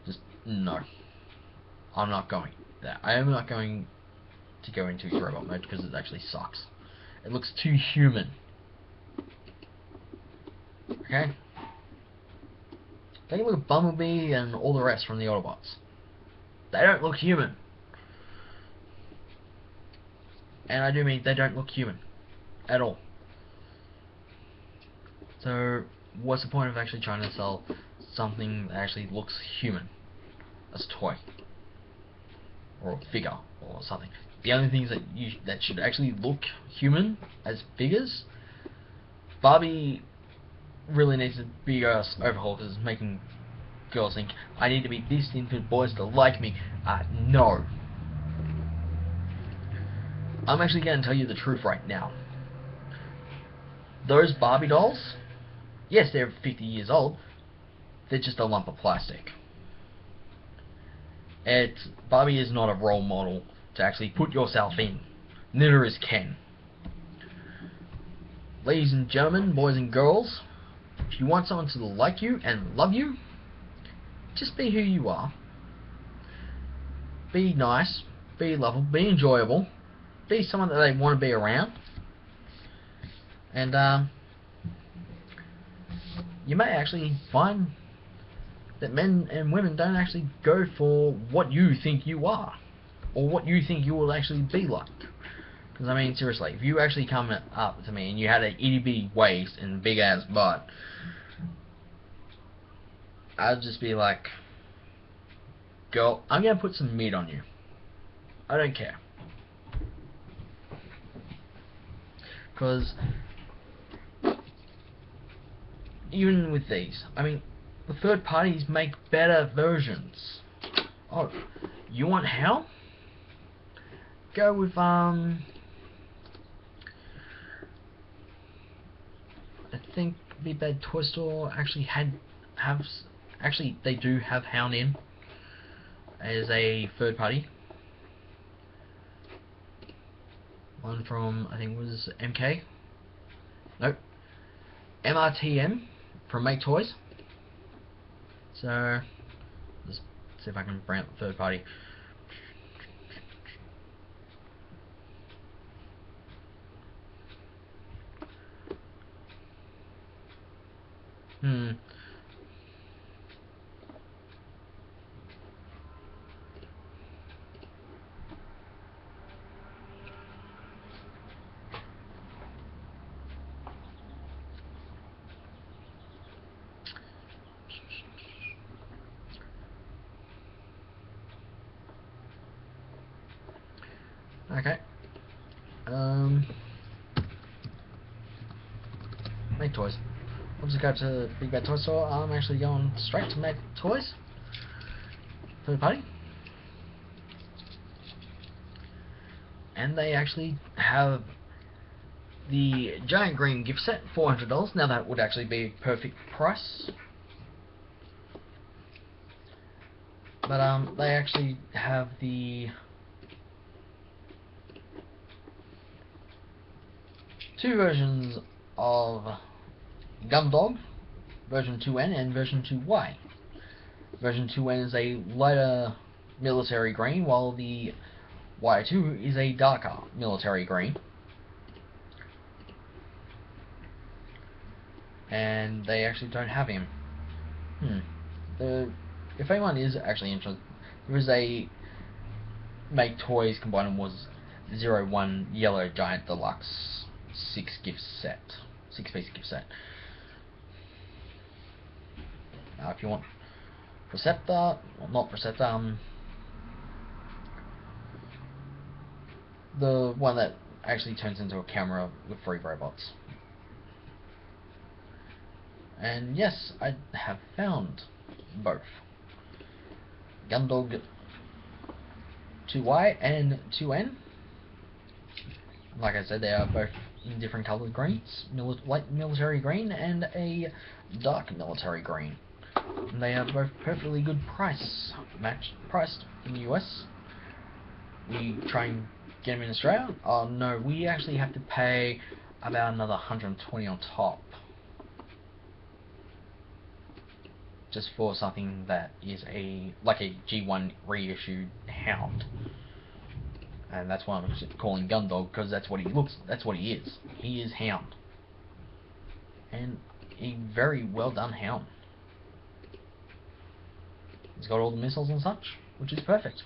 Just... No. I'm not going there. I am not going to go into his robot mode because it actually sucks. It looks too human. Okay? Take a look at Bumblebee and all the rest from the Autobots. They don't look human. And I do mean they don't look human. At all. So, what's the point of actually trying to sell something that actually looks human as a toy? Or a figure, or something. The only things that should actually look human as figures, Barbie really needs a big ass overhaul because it's making girls think, I need to be this thin for boys to like me. No. I'm actually going to tell you the truth right now. Those Barbie dolls, yes, they're 50 years old, they're just a lump of plastic. Barbie is not a role model to actually put yourself in. Neither is Ken. Ladies and gentlemen, boys and girls, if you want someone to like you and love you, just be who you are. Be nice, be lovable, be enjoyable, be someone that they want to be around. And you may actually find that men and women don't actually go for what you think you are, or what you think you will actually be like. Because I mean, seriously, if you actually come up to me and you had an itty bitty waist and big ass butt, I'd just be like, girl, I'm gonna put some meat on you. I don't care. Because even with these, I mean, the third parties make better versions. Oh, you want hell? Go with I think Big Bad Toy Store actually actually they do have Hound in as a third party. One from, I think it was MK. Nope. MRTM from Make Toys. So let's see if I can bring up the third party. Okay. Make Toys. I'll just go to Big Bad Toy Store. I'm actually going straight to Make Toys. Third party. and they actually have the giant green gift set, $400. Now that would actually be a perfect price. But they actually have the two versions of Gundog, version 2N and version 2Y. Version 2N is a lighter military green, while the Y2 is a darker military green. And they actually don't have him. If anyone is actually interested, there is a Make Toys Combined was 01 Yellow Giant Deluxe 6-piece gift set. Now, if you want Preceptor, well, not Preceptor, the one that actually turns into a camera with 3 robots. And yes, I have found both Gundog 2Y and 2N. Like I said, they are both in different colored greens, light military green and a dark military green. And they are both perfectly good priced in the US. We try and get them in Australia. Oh no, we actually have to pay about another $120 on top, just for something that is like a G1 reissued Hound. And that's why I'm calling Gundog, because that's what he is. He is Hound. And a very well done Hound. He's got all the missiles and such, which is perfect.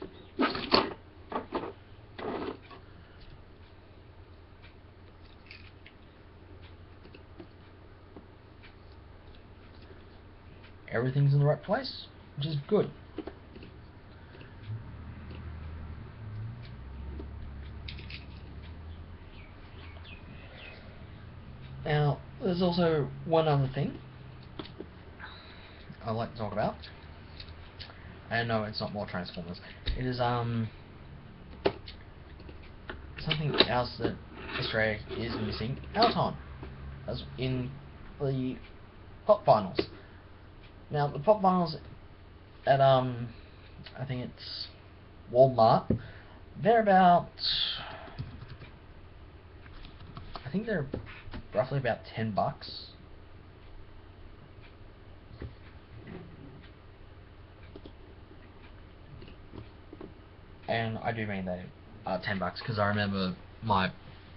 Everything's in the right place, which is good. Now, there's also one other thing I'd like to talk about. And no, it's not more Transformers. It is something else that Australia is missing out on, as in the pop vinyls. Now, the pop vinyls at I think it's Walmart, they're about, I think they're roughly about $10. And I do mean they are $10 because I remember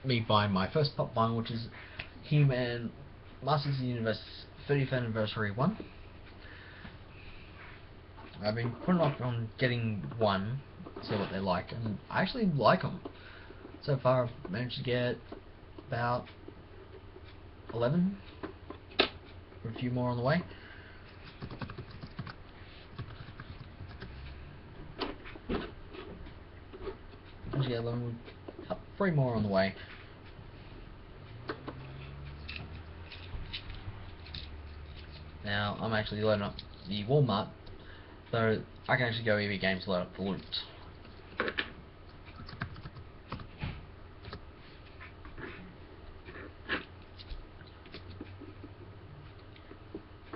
me buying my first pop vinyl, which is He-Man Masters of the Universe 30th anniversary one. I've been putting off on getting one, see what they're like, and I actually like them. So far I've managed to get about 11, with a few more on the way. Actually 11, 3 more on the way. Now I'm actually loading up the Walmart, so I can actually go EV Games to load up the loot.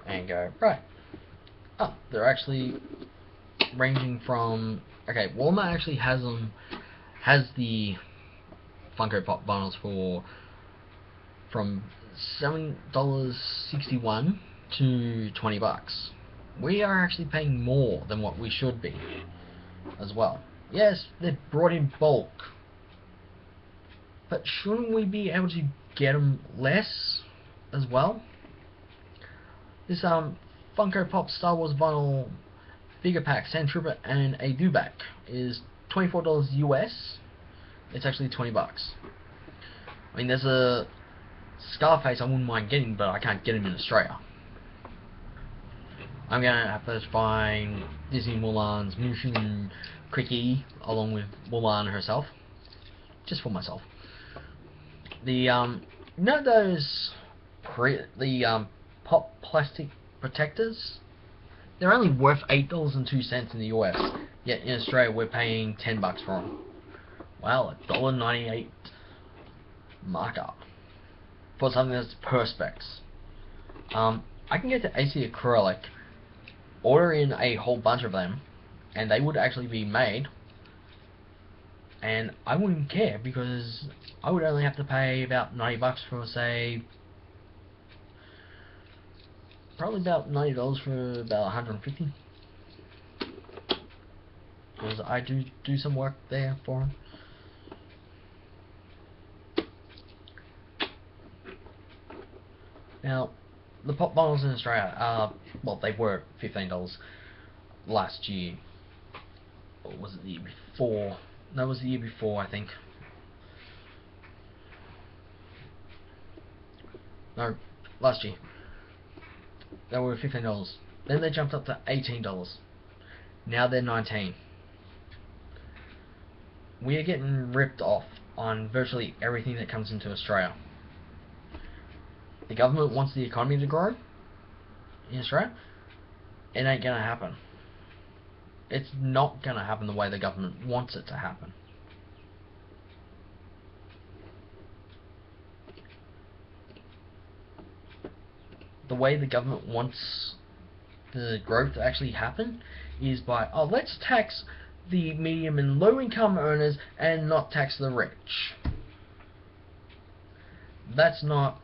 And go, right. Oh, they're actually ranging from, okay, Walmart actually has the Funko Pop vinyls from $7.61 to $20. We are actually paying more than what we should be as well. Yes, they're brought in bulk, but shouldn't we be able to get them less as well? This Funko Pop Star Wars vinyl figure pack, Sand Trooper and a Dewback is $24 US. It's actually $20. I mean, there's a Scarface I wouldn't mind getting, but I can't get him in Australia. I'm gonna have to find Disney Mulan's Mushin Quickie along with Mulan herself, just for myself. The you know those pop plastic protectors? They're only worth $8.02 in the US. Yet in Australia we're paying $10 for them. Wow, $1.98 markup for something that's Perspex. I can get the AC acrylic, order in a whole bunch of them, and they would actually be made, and I wouldn't care because I would only have to pay about $90 for, say, probably about $90 for about 150, because I do some work there for them. Now, the pop bottles in Australia are, well, they were $15 last year. Or was it the year before? No, it was the year before, I think. No, last year. They were $15. Then they jumped up to $18. Now they're $19. We are getting ripped off on virtually everything that comes into Australia. The government wants the economy to grow in Australia. It ain't gonna happen. It's not gonna happen the way the government wants it to happen. The way the government wants the growth to actually happen is by, oh, let's tax the medium and low income earners and not tax the rich. That's not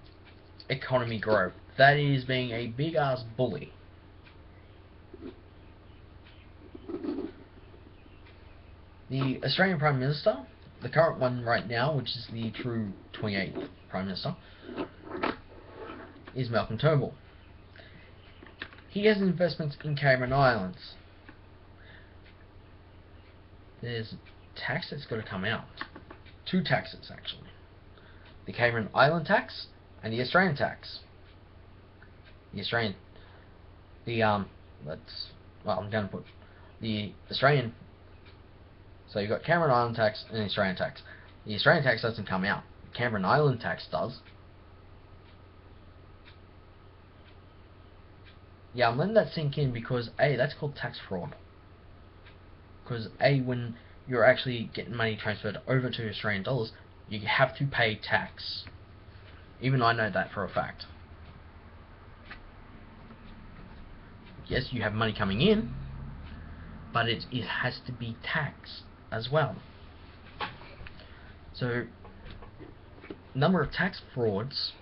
economy growth. That is being a big ass bully. The Australian Prime Minister, the current one right now, which is the true 28th Prime Minister, is Malcolm Turnbull. He has investments in Cayman Islands. There's tax that's got to come out. Two taxes, actually. The Cayman Island tax and the Australian tax. The Australian, I'm going to put the Australian. So you've got Cameron Island tax and the Australian tax. The Australian tax doesn't come out. The Cameron Island tax does. Yeah, I'm letting that sink in because A, that's called tax fraud. Because A, when you're actually getting money transferred over to Australian dollars, you have to pay tax. Even I know that for a fact. Yes, you have money coming in, but it has to be taxed as well. So, a number of tax frauds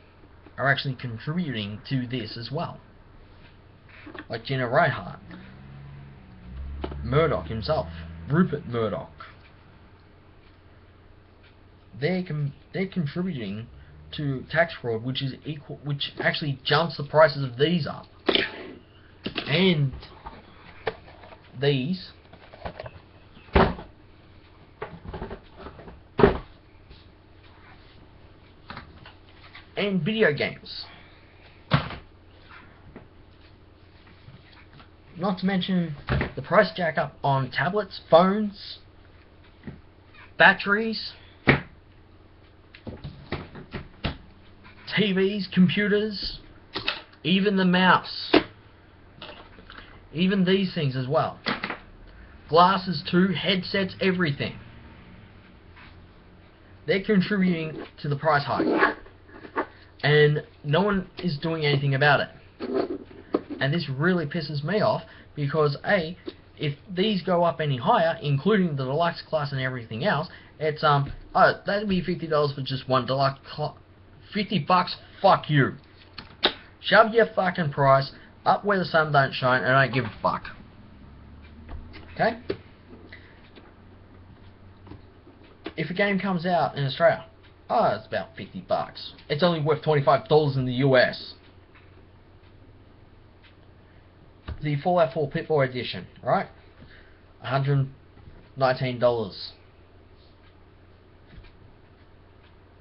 are actually contributing to this as well. Like Gina Reinhardt, Murdoch himself, Rupert Murdoch. They're contributing to tax fraud, which actually jumps the prices of these up, and these and video games. Not to mention the price jack up on tablets, phones, batteries, TVs, computers, even the mouse. Even these things as well. Glasses too, headsets, everything. They're contributing to the price hike. And no one is doing anything about it. And this really pisses me off because A, if these go up any higher, including the deluxe class and everything else, it's oh, that'd be $50 for just one deluxe class. $50, fuck you. Shove your fucking price up where the sun don't shine, and I don't give a fuck. Okay? If a game comes out in Australia, oh, it's about $50. It's only worth $25 in the US. The Fallout 4 Pip-Boy Edition, right? $119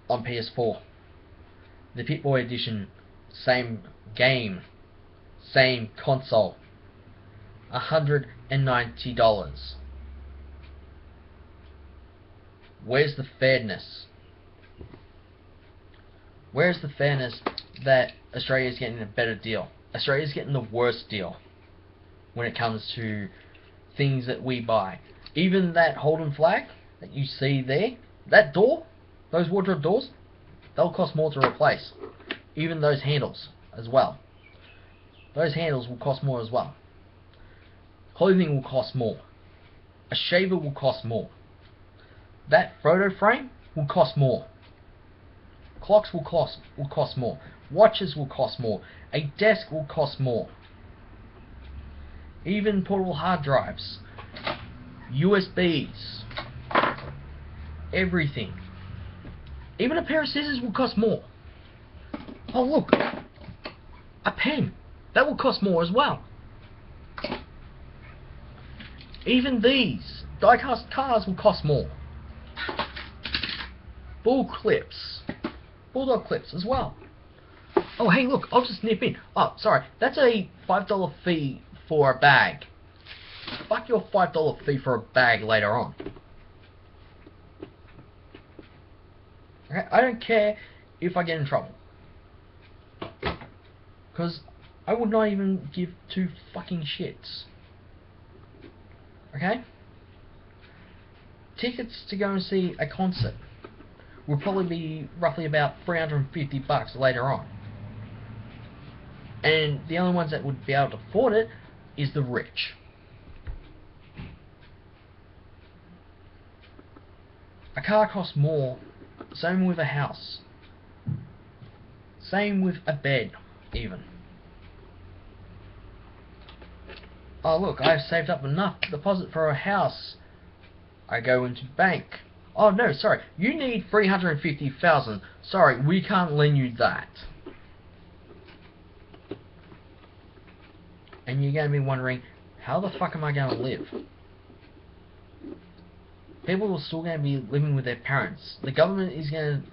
on PS4. The Pip-Boy Edition, same game, same console, $190. Where's the fairness? Where's the fairness that Australia's getting a better deal? Australia's getting the worst deal when it comes to things that we buy. Even that Holden flag that you see there, That door, those wardrobe doors, they'll cost more to replace. Even those handles as well. Those handles will cost more as well. Clothing will cost more. A shaver will cost more. That photo frame will cost more. Clocks will cost more. Watches will cost more. A desk will cost more. Even portable hard drives, USBs, everything. Even a pair of scissors will cost more. Oh look, a pen, that will cost more as well. Even these die-cast cars will cost more. Bulldog clips as well. Oh hey look, I'll just nip in. Oh sorry, that's a $5 fee for a bag. Fuck your $5 fee for a bag later on. Okay? I don't care if I get in trouble. Because I would not even give two fucking shits. Okay? Tickets to go and see a concert will probably be roughly about $350 later on. And the only ones that would be able to afford it is the rich. A car costs more. Same with a house. Same with a bed, even. Oh look, I've saved up enough deposit for a house. I go into bank. Oh no, sorry, you need 350,000. Sorry, we can't lend you that. And you're going to be wondering, how the fuck am I going to live? People are still going to be living with their parents. The government is going to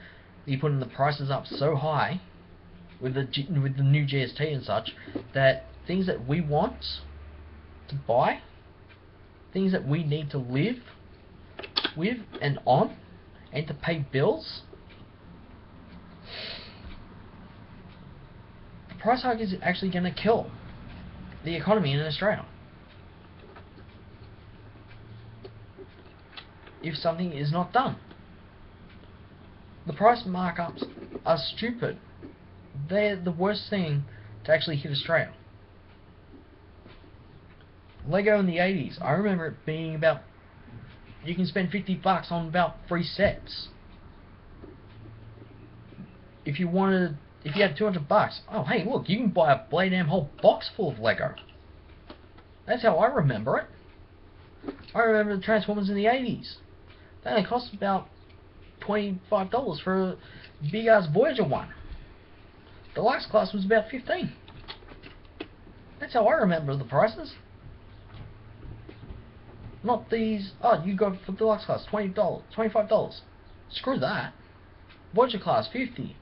be putting the prices up so high with the new GST and such, that things that we want to buy, things that we need to live with and on, and to pay bills, the price hike is actually going to kill the economy in Australia. If something is not done. The price markups are stupid. They're the worst thing to actually hit Australia. Lego in the 80s, I remember it being about, you can spend $50 on about 3 sets. If you had $200, oh hey look, you can buy a bloody damn whole box full of Lego. That's how I remember it. I remember the Transformers in the 80s. They only cost about $25 for a big ass Voyager one. The Deluxe class was about $15. That's how I remember the prices. Not these, oh you got for Deluxe class $20, $25. Screw that. Voyager class $50.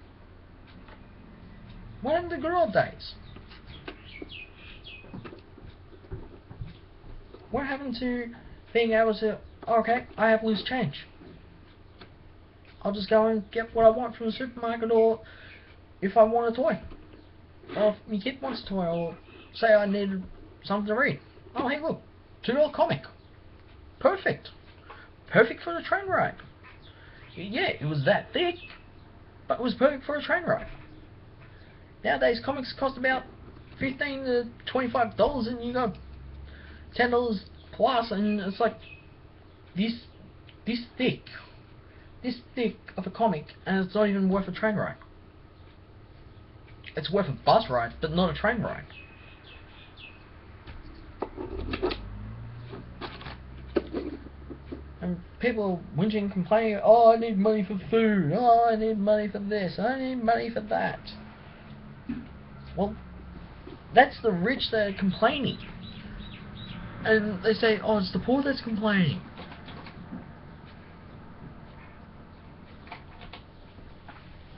What happened to the good old days? What happened to being able to, okay, I have loose change. I'll just go and get what I want from the supermarket, or if I want a toy. Or if my kid wants a toy, or say I need something to read. Oh hey look, $2 comic. Perfect. Perfect for the train ride. Yeah, it was that thick, but it was perfect for a train ride. Nowadays comics cost about $15 to $25 and you got $10 plus, and it's like this thick of a comic, and it's not even worth a train ride. It's worth a bus ride, but not a train ride. And people whinging, complaining, oh I need money for food, oh I need money for this, I need money for that. Well, that's the rich that are complaining. And they say, oh, it's the poor that's complaining.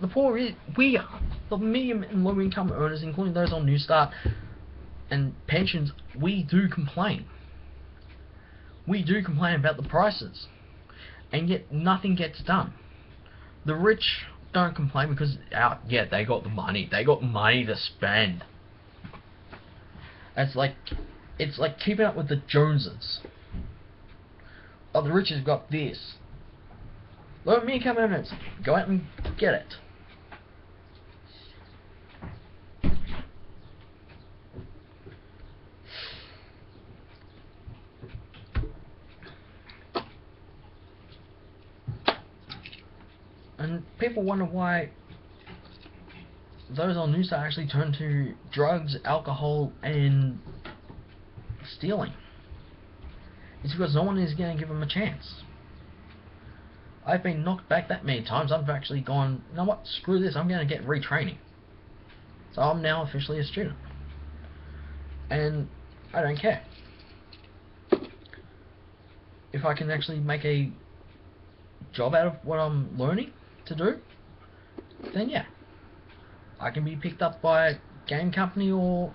The poor is, we are. The medium and low income earners, including those on New Start and pensions, we do complain. We do complain about the prices. And yet nothing gets done. The rich don't complain because, yeah, they got the money. They got money to spend. It's like keeping up with the Joneses. Oh, the rich have got this. Loan me a couple of minutes. Go out and get it. And people wonder why those on Noosa actually turn to drugs, alcohol, and stealing. It's because no one is going to give them a chance. I've been knocked back that many times, I've actually gone, you know what, screw this, I'm going to get retraining. So I'm now officially a student. And I don't care. If I can actually make a job out of what I'm learning to do, then yeah. I can be picked up by a game company or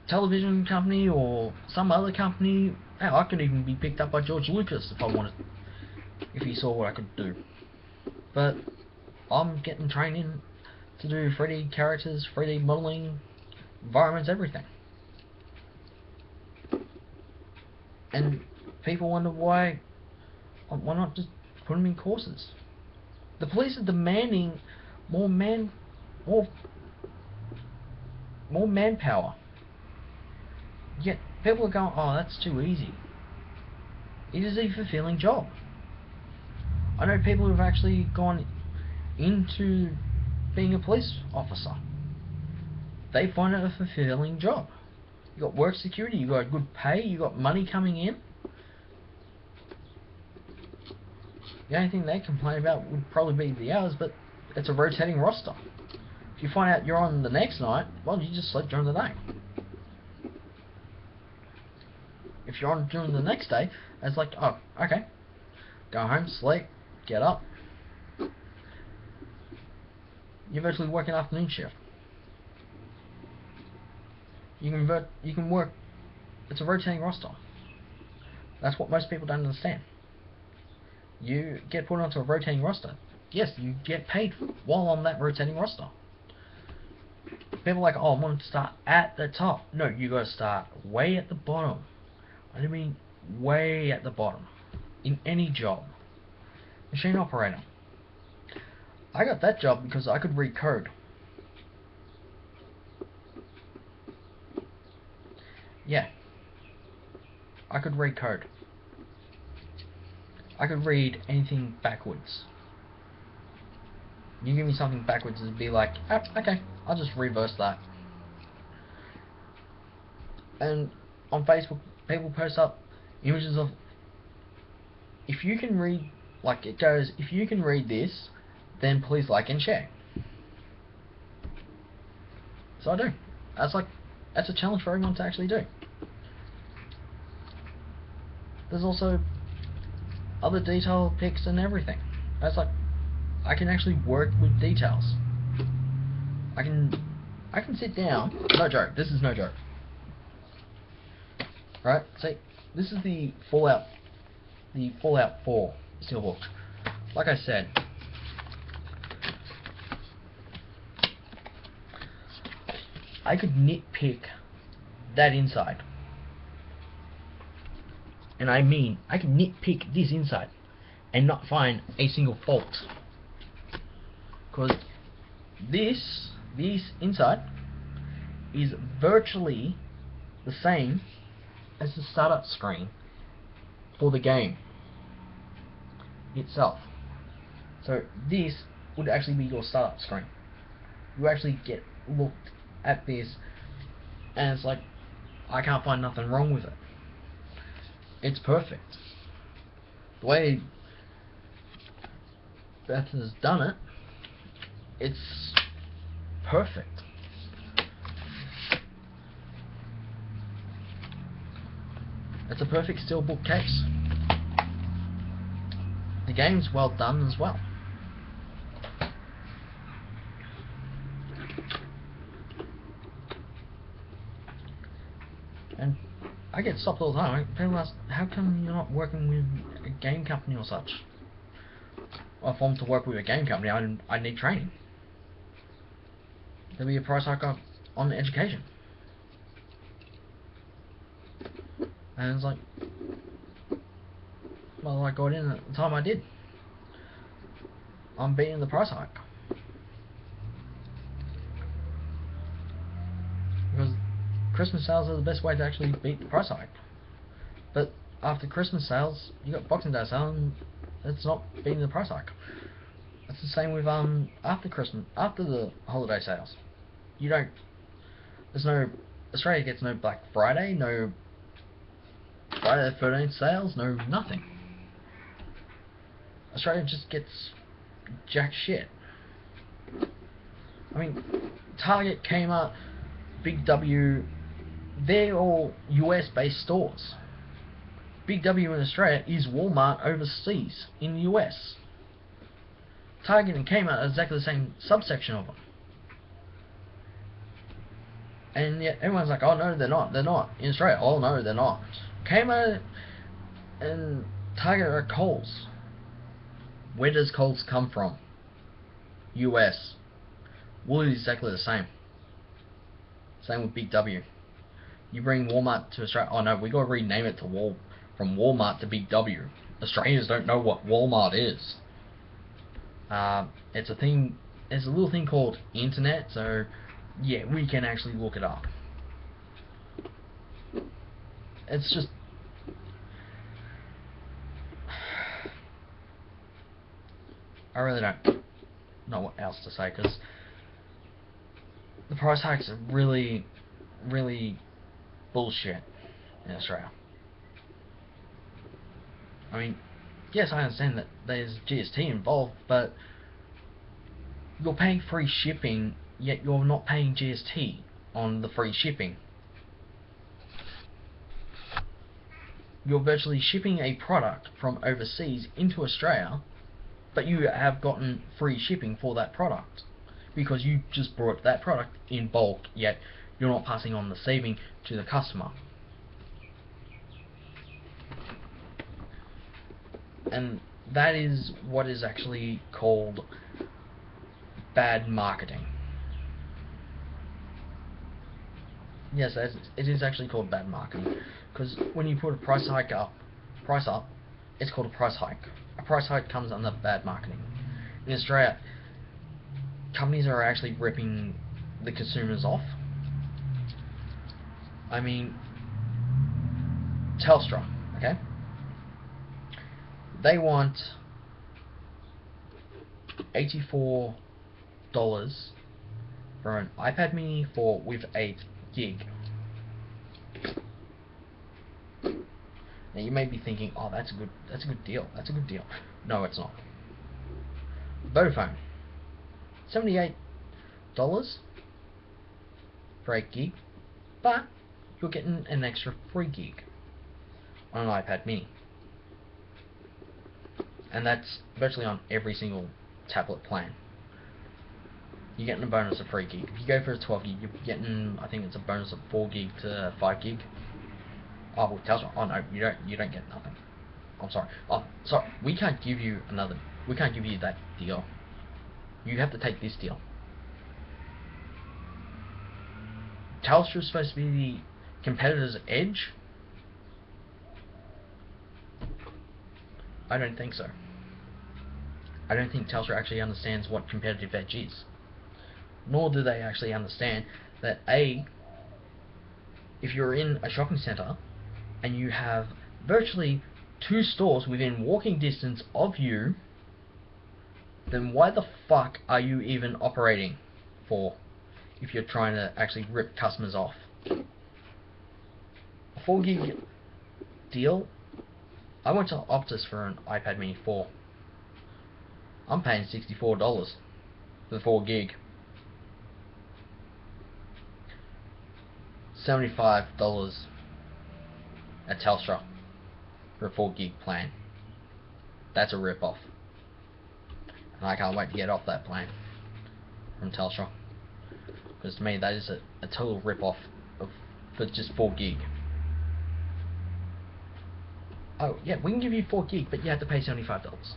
television company or some other company. Hell, I could even be picked up by George Lucas if I wanted, if he saw what I could do. But I'm getting training to do 3D characters, 3D modeling, environments, everything. And people wonder why not just put them in courses. The police are demanding more manpower. Yet people are going, oh, that's too easy. It is a fulfilling job. I know people who have actually gone into being a police officer. They find it a fulfilling job. You got work security, you got good pay, you got money coming in. The only thing they complain about would probably be the hours, but it's a rotating roster. If you find out you're on the next night, well, you just sleep during the day. If you're on during the next day, it's like, oh, okay. Go home, sleep, get up. You're virtually working afternoon shift. You can work. It's a rotating roster. That's what most people don't understand. You get put onto a rotating roster. Yes, you get paid while on that rotating roster. People are like, oh, I want to start at the top. No, you got to start way at the bottom. I mean way at the bottom. In any job. Machine operator. I got that job because I could read code. Yeah. I could read code. I could read anything backwards. You give me something backwards, it'd be like, oh, okay, I'll just reverse that. And on Facebook, people post up images of, if you can read, like it goes, if you can read this, then please like and share. So I do. That's a challenge for everyone to actually do. There's also other detail pics and everything. That's like, I can actually work with details. I can sit down. No joke. This is no joke. Right? See, this is the Fallout 4 steelbook. Like I said, I could nitpick that inside. And I mean, I could nitpick this inside and not find a single fault. Because this inside is virtually the same as the startup screen for the game itself. So this would actually be your startup screen. You actually get looked at this and it's like, I can't find nothing wrong with it. It's perfect. The way Beth has done it, it's perfect. It's a perfect steelbook case. The game's well done as well. And I get stopped all the time. People ask, how come you're not working with a game company or such? Well, if I'm to work with a game company, I need training. There'll be a price hike on education. And it's like, well, I got in at the time I did. I'm beating the price hike. Because Christmas sales are the best way to actually beat the price hike. But after Christmas sales, you got Boxing Day sale, and it's not beating the price hike. It's the same with after Christmas, after the holiday sales. You don't. There's no. Australia gets no Black Friday, no Friday the 13th sales, no nothing. Australia just gets jack shit. I mean, Target, Kmart, Big W, they're all US based stores. Big W in Australia is Walmart overseas in the US. Target and Kmart are exactly the same subsection of them. And yet everyone's like, oh no, they're not. They're not. In Australia, oh no, they're not. Kmart and Target are Coles. Where does Coles come from? US. Woolies is exactly the same. Same with Big W. You bring Walmart to Australia, oh no, we gotta rename it to from Walmart to Big W. Australians don't know what Walmart is. It's a thing. It's a little thing called internet, so yeah, we can actually look it up. It's just I really don't know what else to say, because the price hikes are really, really bullshit in Australia. I mean, yes, I understand that there's GST involved, but you're paying free shipping, yet you're not paying GST on the free shipping. You're virtually shipping a product from overseas into Australia, but you have gotten free shipping for that product because you just brought that product in bulk, yet you're not passing on the saving to the customer. And that is what is actually called bad marketing. Yes, it is actually called bad marketing, because when you put a price up, it's called a price hike. A price hike comes under bad marketing. In Australia, companies are actually ripping the consumers off. I mean, Telstra, okay? They want $84 for an iPad mini with 8 gig. Now you may be thinking, oh, that's a good deal. That's a good deal. No, it's not. Vodafone, $78 for 8 gig, but you're getting an extra 3 gig on an iPad mini. And that's virtually on every single tablet plan. You're getting a bonus of 3 gig. If you go for a 12 gig, you're getting, I think it's a bonus of 4 gig to 5 gig. Oh, well, Telstra. Oh no, you don't get nothing. I'm sorry. Oh, sorry. We can't give you that deal. You have to take this deal. Telstra's supposed to be the competitor's edge. I don't think so. I don't think Telstra actually understands what competitive edge is. Nor do they actually understand that if you're in a shopping centre and you have virtually 2 stores within walking distance of you, then why the fuck are you even operating for if you're trying to actually rip customers off? A 4 gig deal. I went to Optus for an iPad mini 4. I'm paying $64 for the 4 gig. $75 at Telstra for a 4 gig plan. That's a rip off. And I can't wait to get off that plan from Telstra. Because to me that is a total rip off for just 4 gig. Oh yeah, we can give you 4 gig, but you have to pay $75.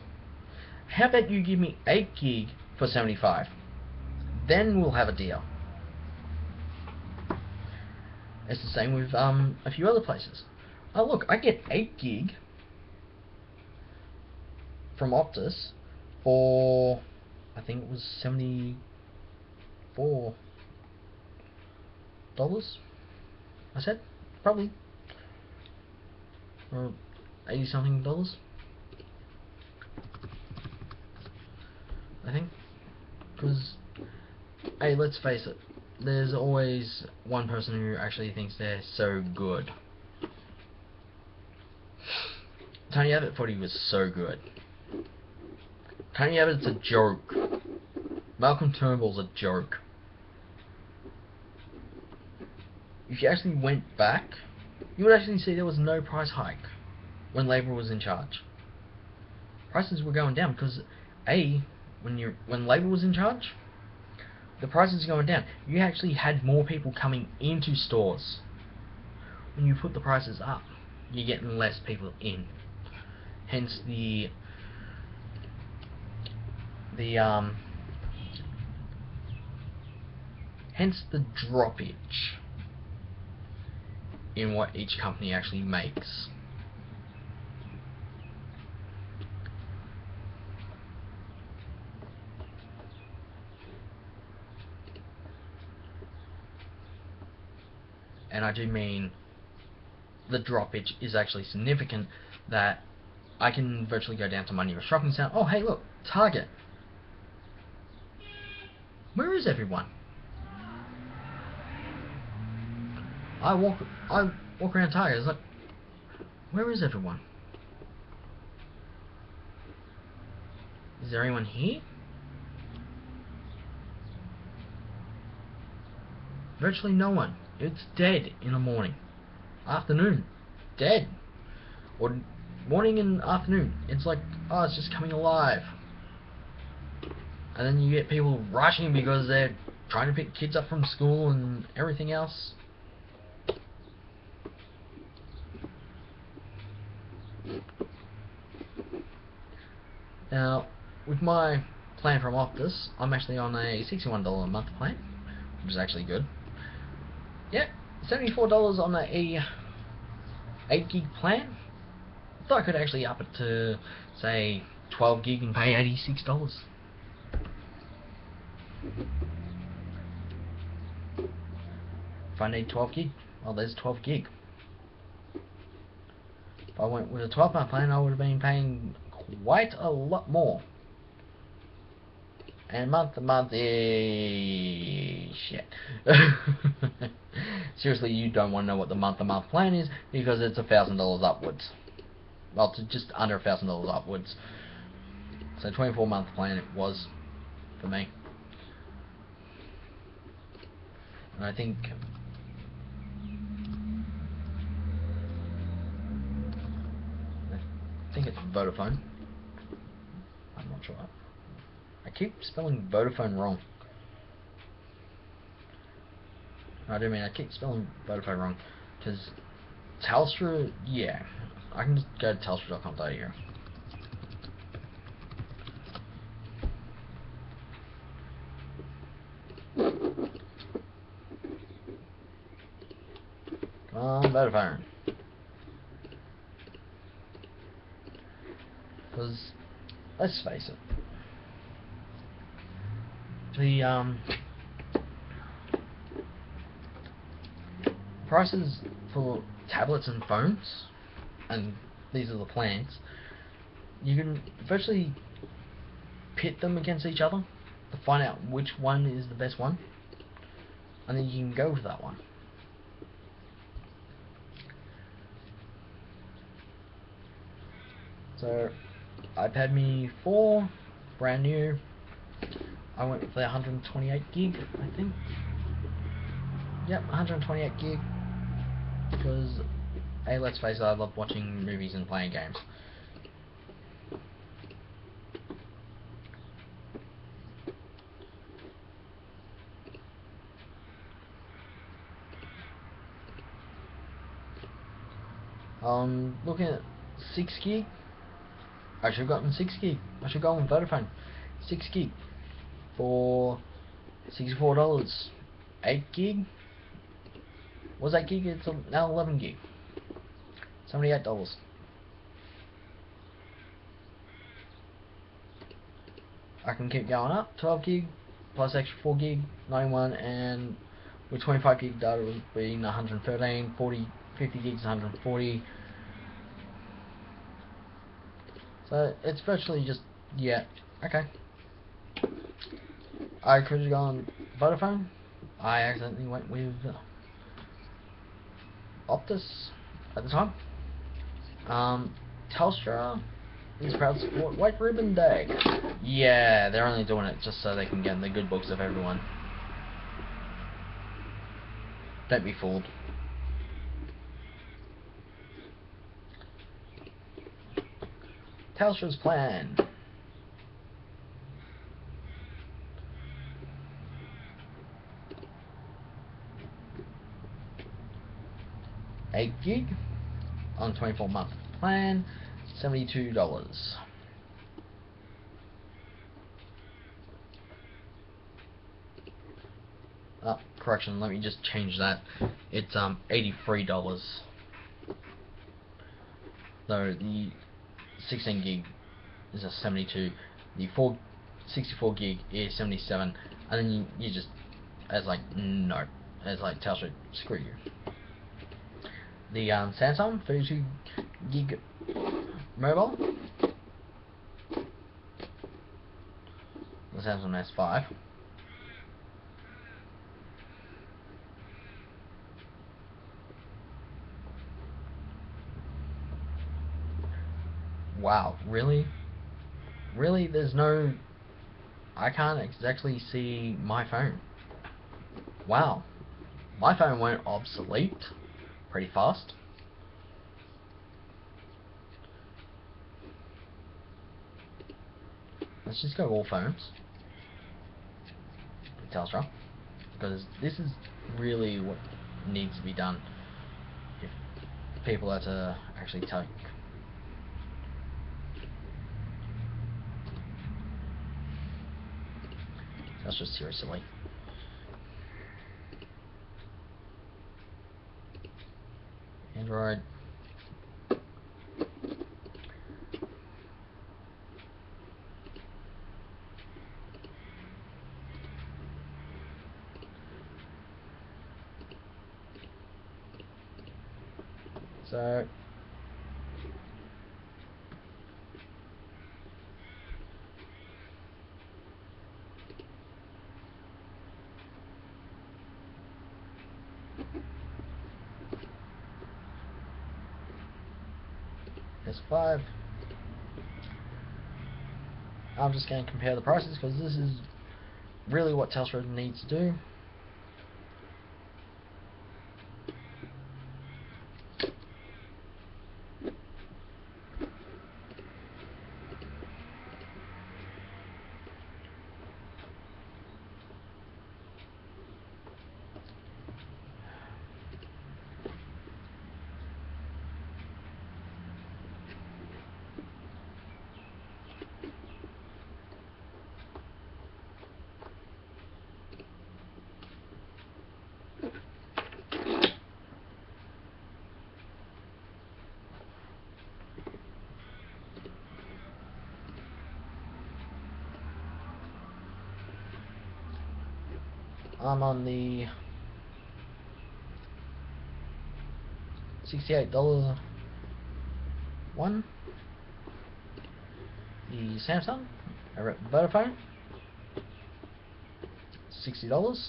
How about you give me 8 gig for $75? Then we'll have a deal. It's the same with a few other places. Oh look, I get 8 gig from Optus for I think it was $74. I said probably, or 80 something dollars. I think, because hey, let's face it, there's always one person who actually thinks they're so good. Tony Abbott thought he was so good. Tony Abbott's a joke. Malcolm Turnbull's a joke. If you actually went back, you would actually see there was no price hike when Labour was in charge. Prices were going down because when Labour was in charge, the prices were going down. You actually had more people coming into stores. When you put the prices up, you're getting less people in. Hence the droppage in what each company actually makes. And I do mean the droppage is actually significant, that I can virtually go down to my nearest shopping centre. Oh hey look, Target. Where is everyone? I walk around Target, it's like, where is everyone? Is there anyone here? Virtually no one. It's dead in the morning. Afternoon, dead. Or morning and afternoon, it's like, oh, it's just coming alive. And then you get people rushing because they're trying to pick kids up from school and everything else. Now, with my plan from Optus, I'm actually on a $61 a month plan, which is actually good. Yeah, $74 on a 8 gig plan. I thought I could actually up it to, say, 12 gig and pay $86. If I need 12 gig, well, there's 12 gig. If I went with a 12-month plan, I would have been paying quite a lot more. And month to month is shit. Seriously, you don't want to know what the month to month plan is, because it's $1,000 upwards. Well, to just under $1,000 upwards. So 24-month plan it was for me. And I think it's Vodafone. I'm not sure. I keep spelling Vodafone wrong. I do mean I keep spelling Vodafone wrong, because Telstra, yeah, I can just go to telstra.com.au. Come on, Vodafone. Because let's face it, the prices for tablets and phones, and these are the plans, you can virtually pit them against each other to find out which one is the best one, and then you can go with that one. So iPad mini 4, brand new. I went with the 128 gig, I think. Yep, 128 gig. Because, hey, let's face it, I love watching movies and playing games. Looking at 6 gig. I should have gotten 6 gig. I should go on Vodafone. 6 gig for $64. 8 gig. Was 8 gig? It's now 11 gig. $78. I can keep going up. 12 gig plus extra 4 gig, 91, and with 25 gig data it would be 113, 40, 50 gigs 140. So it's virtually just, yeah, okay. I could have gone Vodafone. I accidentally went with Optus at the time. Telstra is proud to support White Ribbon Day. Yeah, they're only doing it just so they can get in the good books of everyone. Don't be fooled. Telstra's plan. $8 gig on 24-month plan, $72. Correction, let me just change that. It's $83. So the 16 gig is a 72. The 64 gig is 77, and then you just, as like, no, as like Telstra, screw you. The Samsung 32 gig mobile, the Samsung S5. Wow, really? Really? There's no... I can't exactly see my phone. Wow. My phone went obsolete pretty fast. Let's just go all phones. Telstra. Because this is really what needs to be done if people are to actually take. That's just seriously. Android. So S5. I'm just going to compare the prices because this is really what Telstra needs to do. I'm on the $68 one. The Samsung over at Vodafone, $60.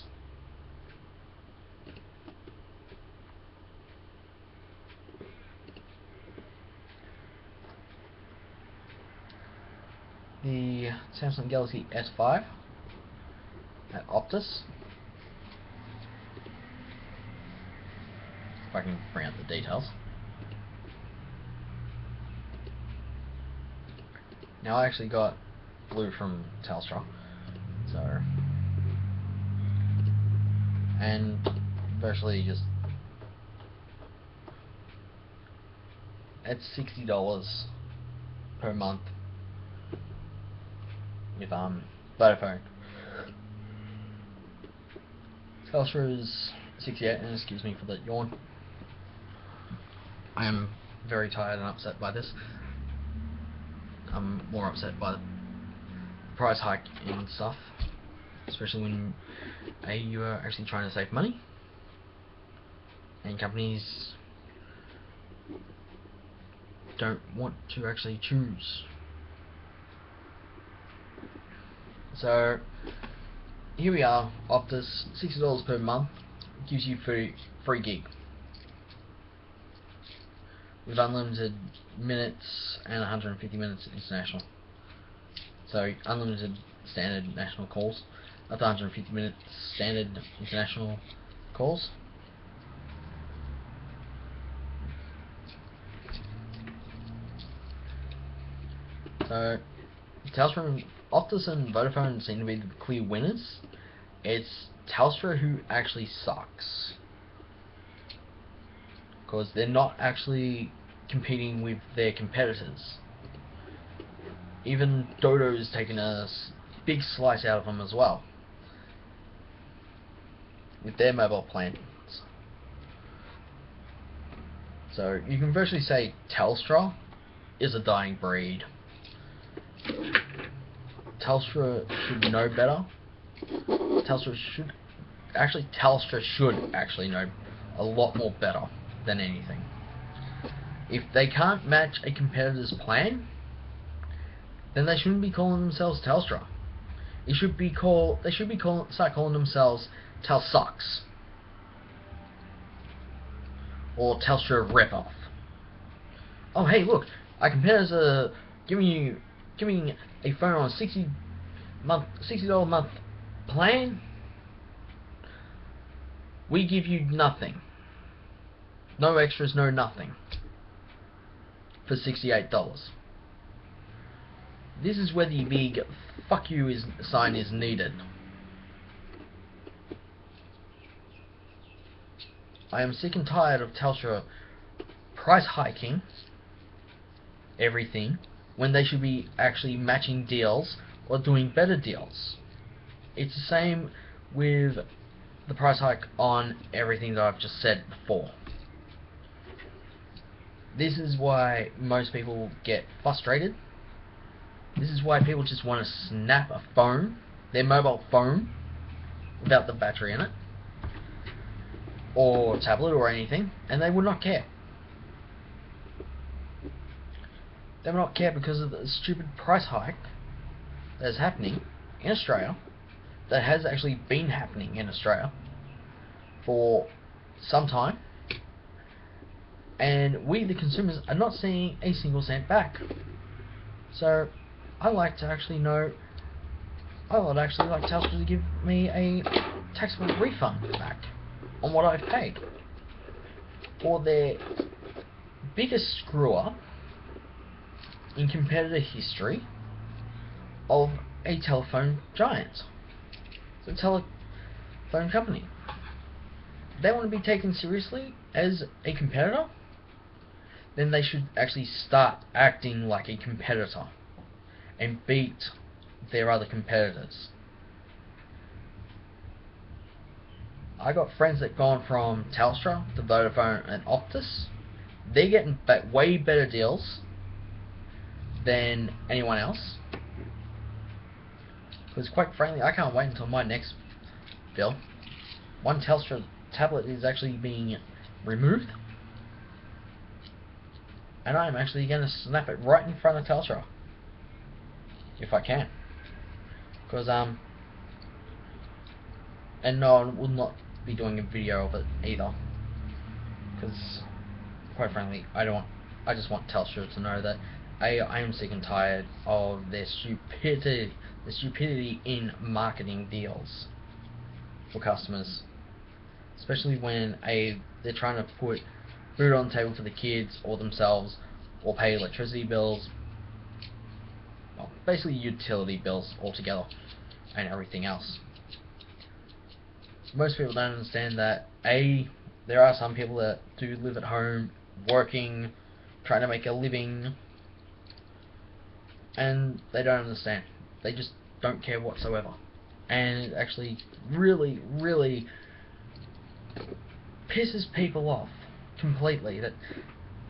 The Samsung Galaxy S5 at Optus. If I can bring out the details. Now I actually got blue from Telstra, so, and virtually just, it's $60 per month with Vodafone. Telstra is 68, and excuse me for the yawn. I am very tired and upset by this. I'm more upset by price hike in stuff, especially when you are actually trying to save money, and companies don't want to actually choose. So here we are. Optus, $60 per month, gives you free gig with unlimited minutes and 150 minutes international. So unlimited standard national calls, up to 150 minutes standard international calls. So Telstra, Optus and Vodafone seem to be the clear winners. It's Telstra who actually sucks, because they're not actually competing with their competitors. Even Dodo's taken a big slice out of them as well with their mobile plans. So you can virtually say Telstra is a dying breed. Telstra should know better. Telstra should actually know a lot more better than anything. If they can't match a competitor's plan, then they shouldn't be calling themselves Telstra. They should start calling themselves Telsucks or Telstra Ripoff. Oh hey, look, our competitors are giving a phone on a $60 a month plan. We give you nothing. No extras, no nothing. For $68. This is where the big fuck you sign is needed. I am sick and tired of Telstra price hiking everything when they should be actually matching deals or doing better deals. It's the same with the price hike on everything that I've just said before. This is why most people get frustrated. This is why people just want to snap a phone, their mobile phone, without the battery in it, or tablet or anything, and they would not care. They would not care because of the stupid price hike that is happening in Australia, that has actually been happening in Australia for some time, and we the consumers are not seeing a single cent back. So I would actually like Telstra to give me a taxable refund back on what I've paid for their biggest screw up in competitor history of a telephone giant. It's a telephone company. They want to be taken seriously as a competitor, then they should actually start acting like a competitor and beat their other competitors. I got friends that gone from Telstra to Vodafone and Optus. They're getting way better deals than anyone else. Because quite frankly, I can't wait until my next bill. One Telstra tablet is actually being removed, and I'm actually going to snap it right in front of Telstra if I can. Because and no, I will not be doing a video of it either. Because quite frankly, I just want Telstra to know that I am sick and tired of their stupidity in marketing deals for customers, especially when they're trying to put food on the table for the kids or themselves, or pay electricity bills, well, basically utility bills altogether, and everything else. Most people don't understand that there are some people that do live at home, working, trying to make a living, and they don't understand. They just don't care whatsoever. And it actually really, really pisses people off completely that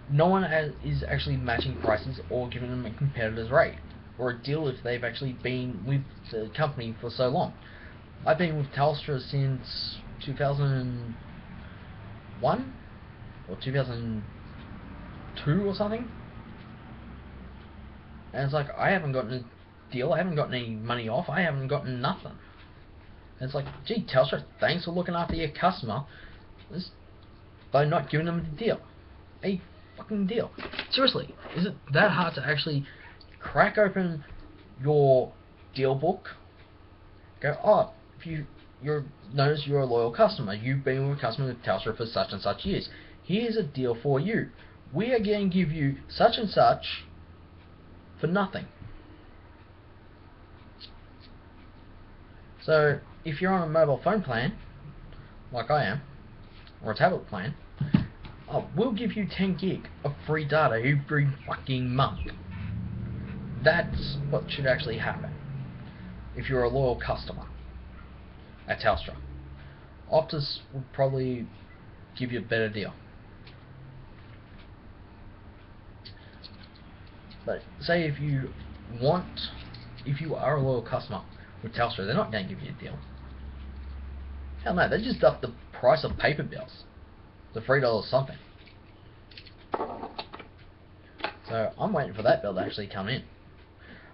no one is actually matching prices or giving them a competitor's rate. or a deal if they've actually been with the company for so long. I've been with Telstra since 2001 or 2002 or something, and it's like I haven't gotten a deal, I haven't gotten any money off, I haven't gotten nothing. And it's like, gee, Telstra, thanks for looking after your customer by not giving them a deal. A fucking deal. Seriously, is it that hard to actually crack open your deal book, go, oh, if you're notice you're a loyal customer, you've been a customer with Telstra for such and such years, here's a deal for you. We are going to give you such and such for nothing. So if you're on a mobile phone plan, like I am, or a tablet plan, oh, we'll give you 10 gig of free data every fucking month. That's what should actually happen if you're a loyal customer at Telstra. Optus would probably give you a better deal. But say if you are a loyal customer with Telstra, they're not going to give you a deal. Hell no, they just up the price of paper bills to $3 something. So I'm waiting for that bill to actually come in,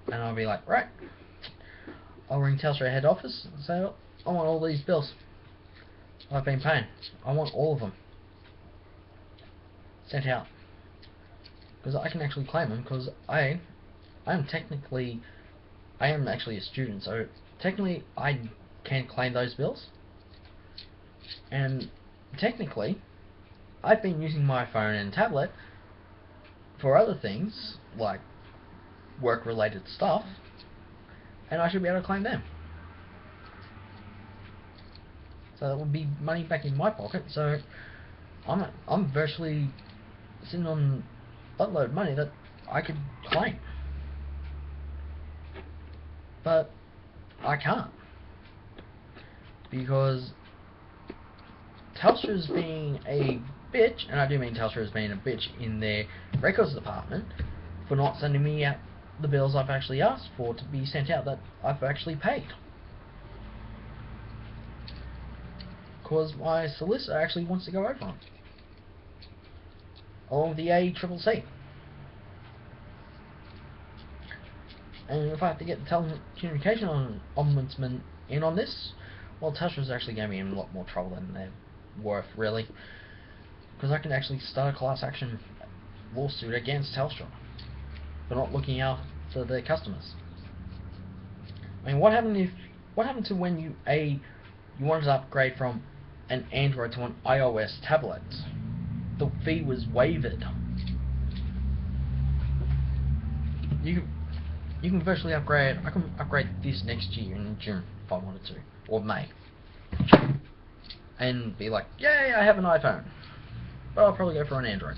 and I'll be like, right, I'll ring Telstra head office and say, oh, I want all these bills I've been paying. I want all of them sent out, because I can actually claim them, because I am actually a student, so technically I can claim those bills. And technically I've been using my phone and tablet for other things like work related stuff, and I should be able to claim them. So that would be money back in my pocket. So I'm virtually sitting on a buttload of money that I could claim, but I can't, because Telstra's being a bitch, and I do mean Telstra's being a bitch in their records department for not sending me out the bills I've actually asked for to be sent out that I've actually paid. Because my solicitor actually wants to go over them, along with the ACCC. And if I have to get the telecommunication ombudsman in on this, well, Telstra's actually going to be in a lot more trouble than they're worth, really. Because I can actually start a class action lawsuit against Telstra for not looking out for their customers. I mean, what happened to when you wanted to upgrade from an Android to an iOS tablet? The fee was waived. You can virtually upgrade. I can upgrade this next year in June if I wanted to, or May, and be like, yay, I have an iPhone. But I'll probably go for an Android,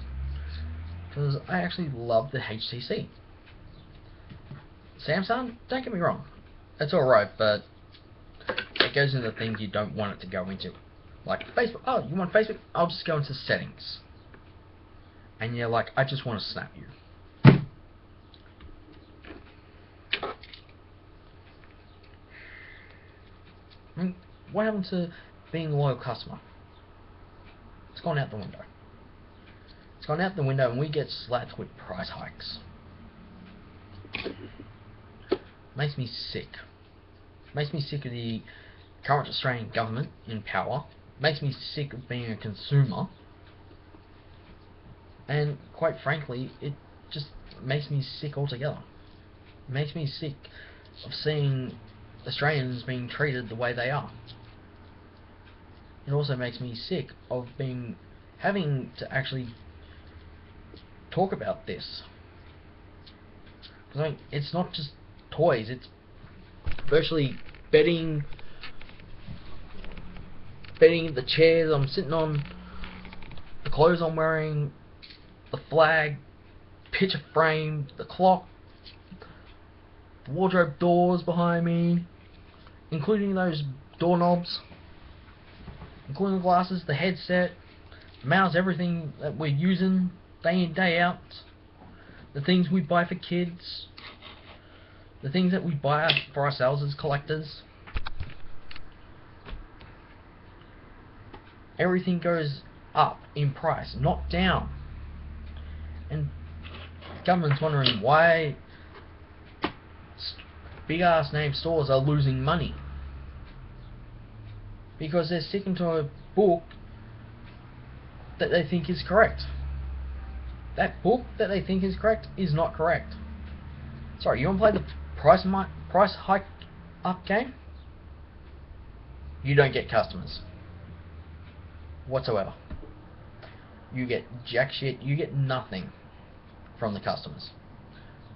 because I actually love the HTC. Samsung, don't get me wrong, it's alright, but it goes into things you don't want it to go into. Like Facebook. Oh, you want Facebook? I'll just go into settings. And you're like, I just want to snap you. I mean, what happened to being a loyal customer? It's gone out the window. It's gone out the window, and we get slapped with price hikes. Makes me sick. Makes me sick of the current Australian government in power. Makes me sick of being a consumer. And quite frankly, it just makes me sick altogether. It makes me sick of seeing Australians being treated the way they are. It also makes me sick of having to actually talk about this. Because I mean, it's not just toys, it's virtually bedding the chairs I'm sitting on, the clothes I'm wearing, the flag, picture frame, the clock, the wardrobe doors behind me, including those doorknobs, including the glasses, the headset, the mouse, everything that we're using day in, day out, the things we buy for kids, The things that we buy for ourselves as collectors, everything goes up in price, not down. And the government's wondering why big ass name stores are losing money. Because they're sticking to a book that they think is correct. That book that they think is correct is not correct. Sorry, you want to play the price hike up game? You don't get customers whatsoever. You get jack shit. You get nothing from the customers.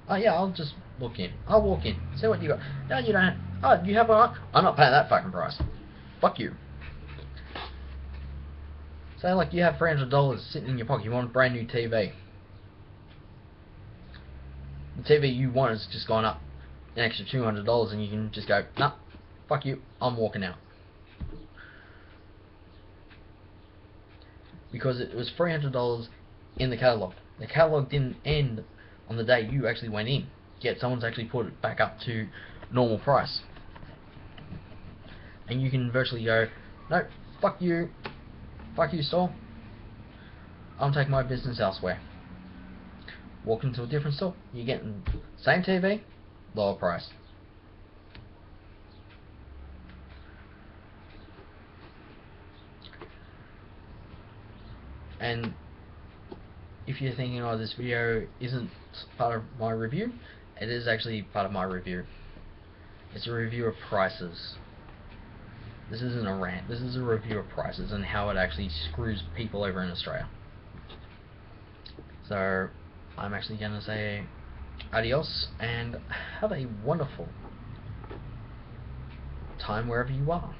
Oh yeah, I'll just look in. I'll walk in. See what you got. No, you don't. Oh, you have one? I'm not paying that fucking price. Fuck you. Say like you have $300 sitting in your pocket. You want a brand new TV. The TV you want has just gone up an extra $200, and you can just go, nah, fuck you. I'm walking out. Because it was $300 in the catalogue. The catalogue didn't end on the day you actually went in. Yet someone's actually put it back up to normal price. And you can virtually go, no, fuck you store. I'm taking my business elsewhere. Walk into a different store. You're getting same TV, lower price. And if you're thinking, oh, this video isn't part of my review, it is actually part of my review. It's a review of prices. This isn't a rant, this is a review of prices and how it actually screws people over in Australia. So, I'm actually going to say adios and have a wonderful time wherever you are.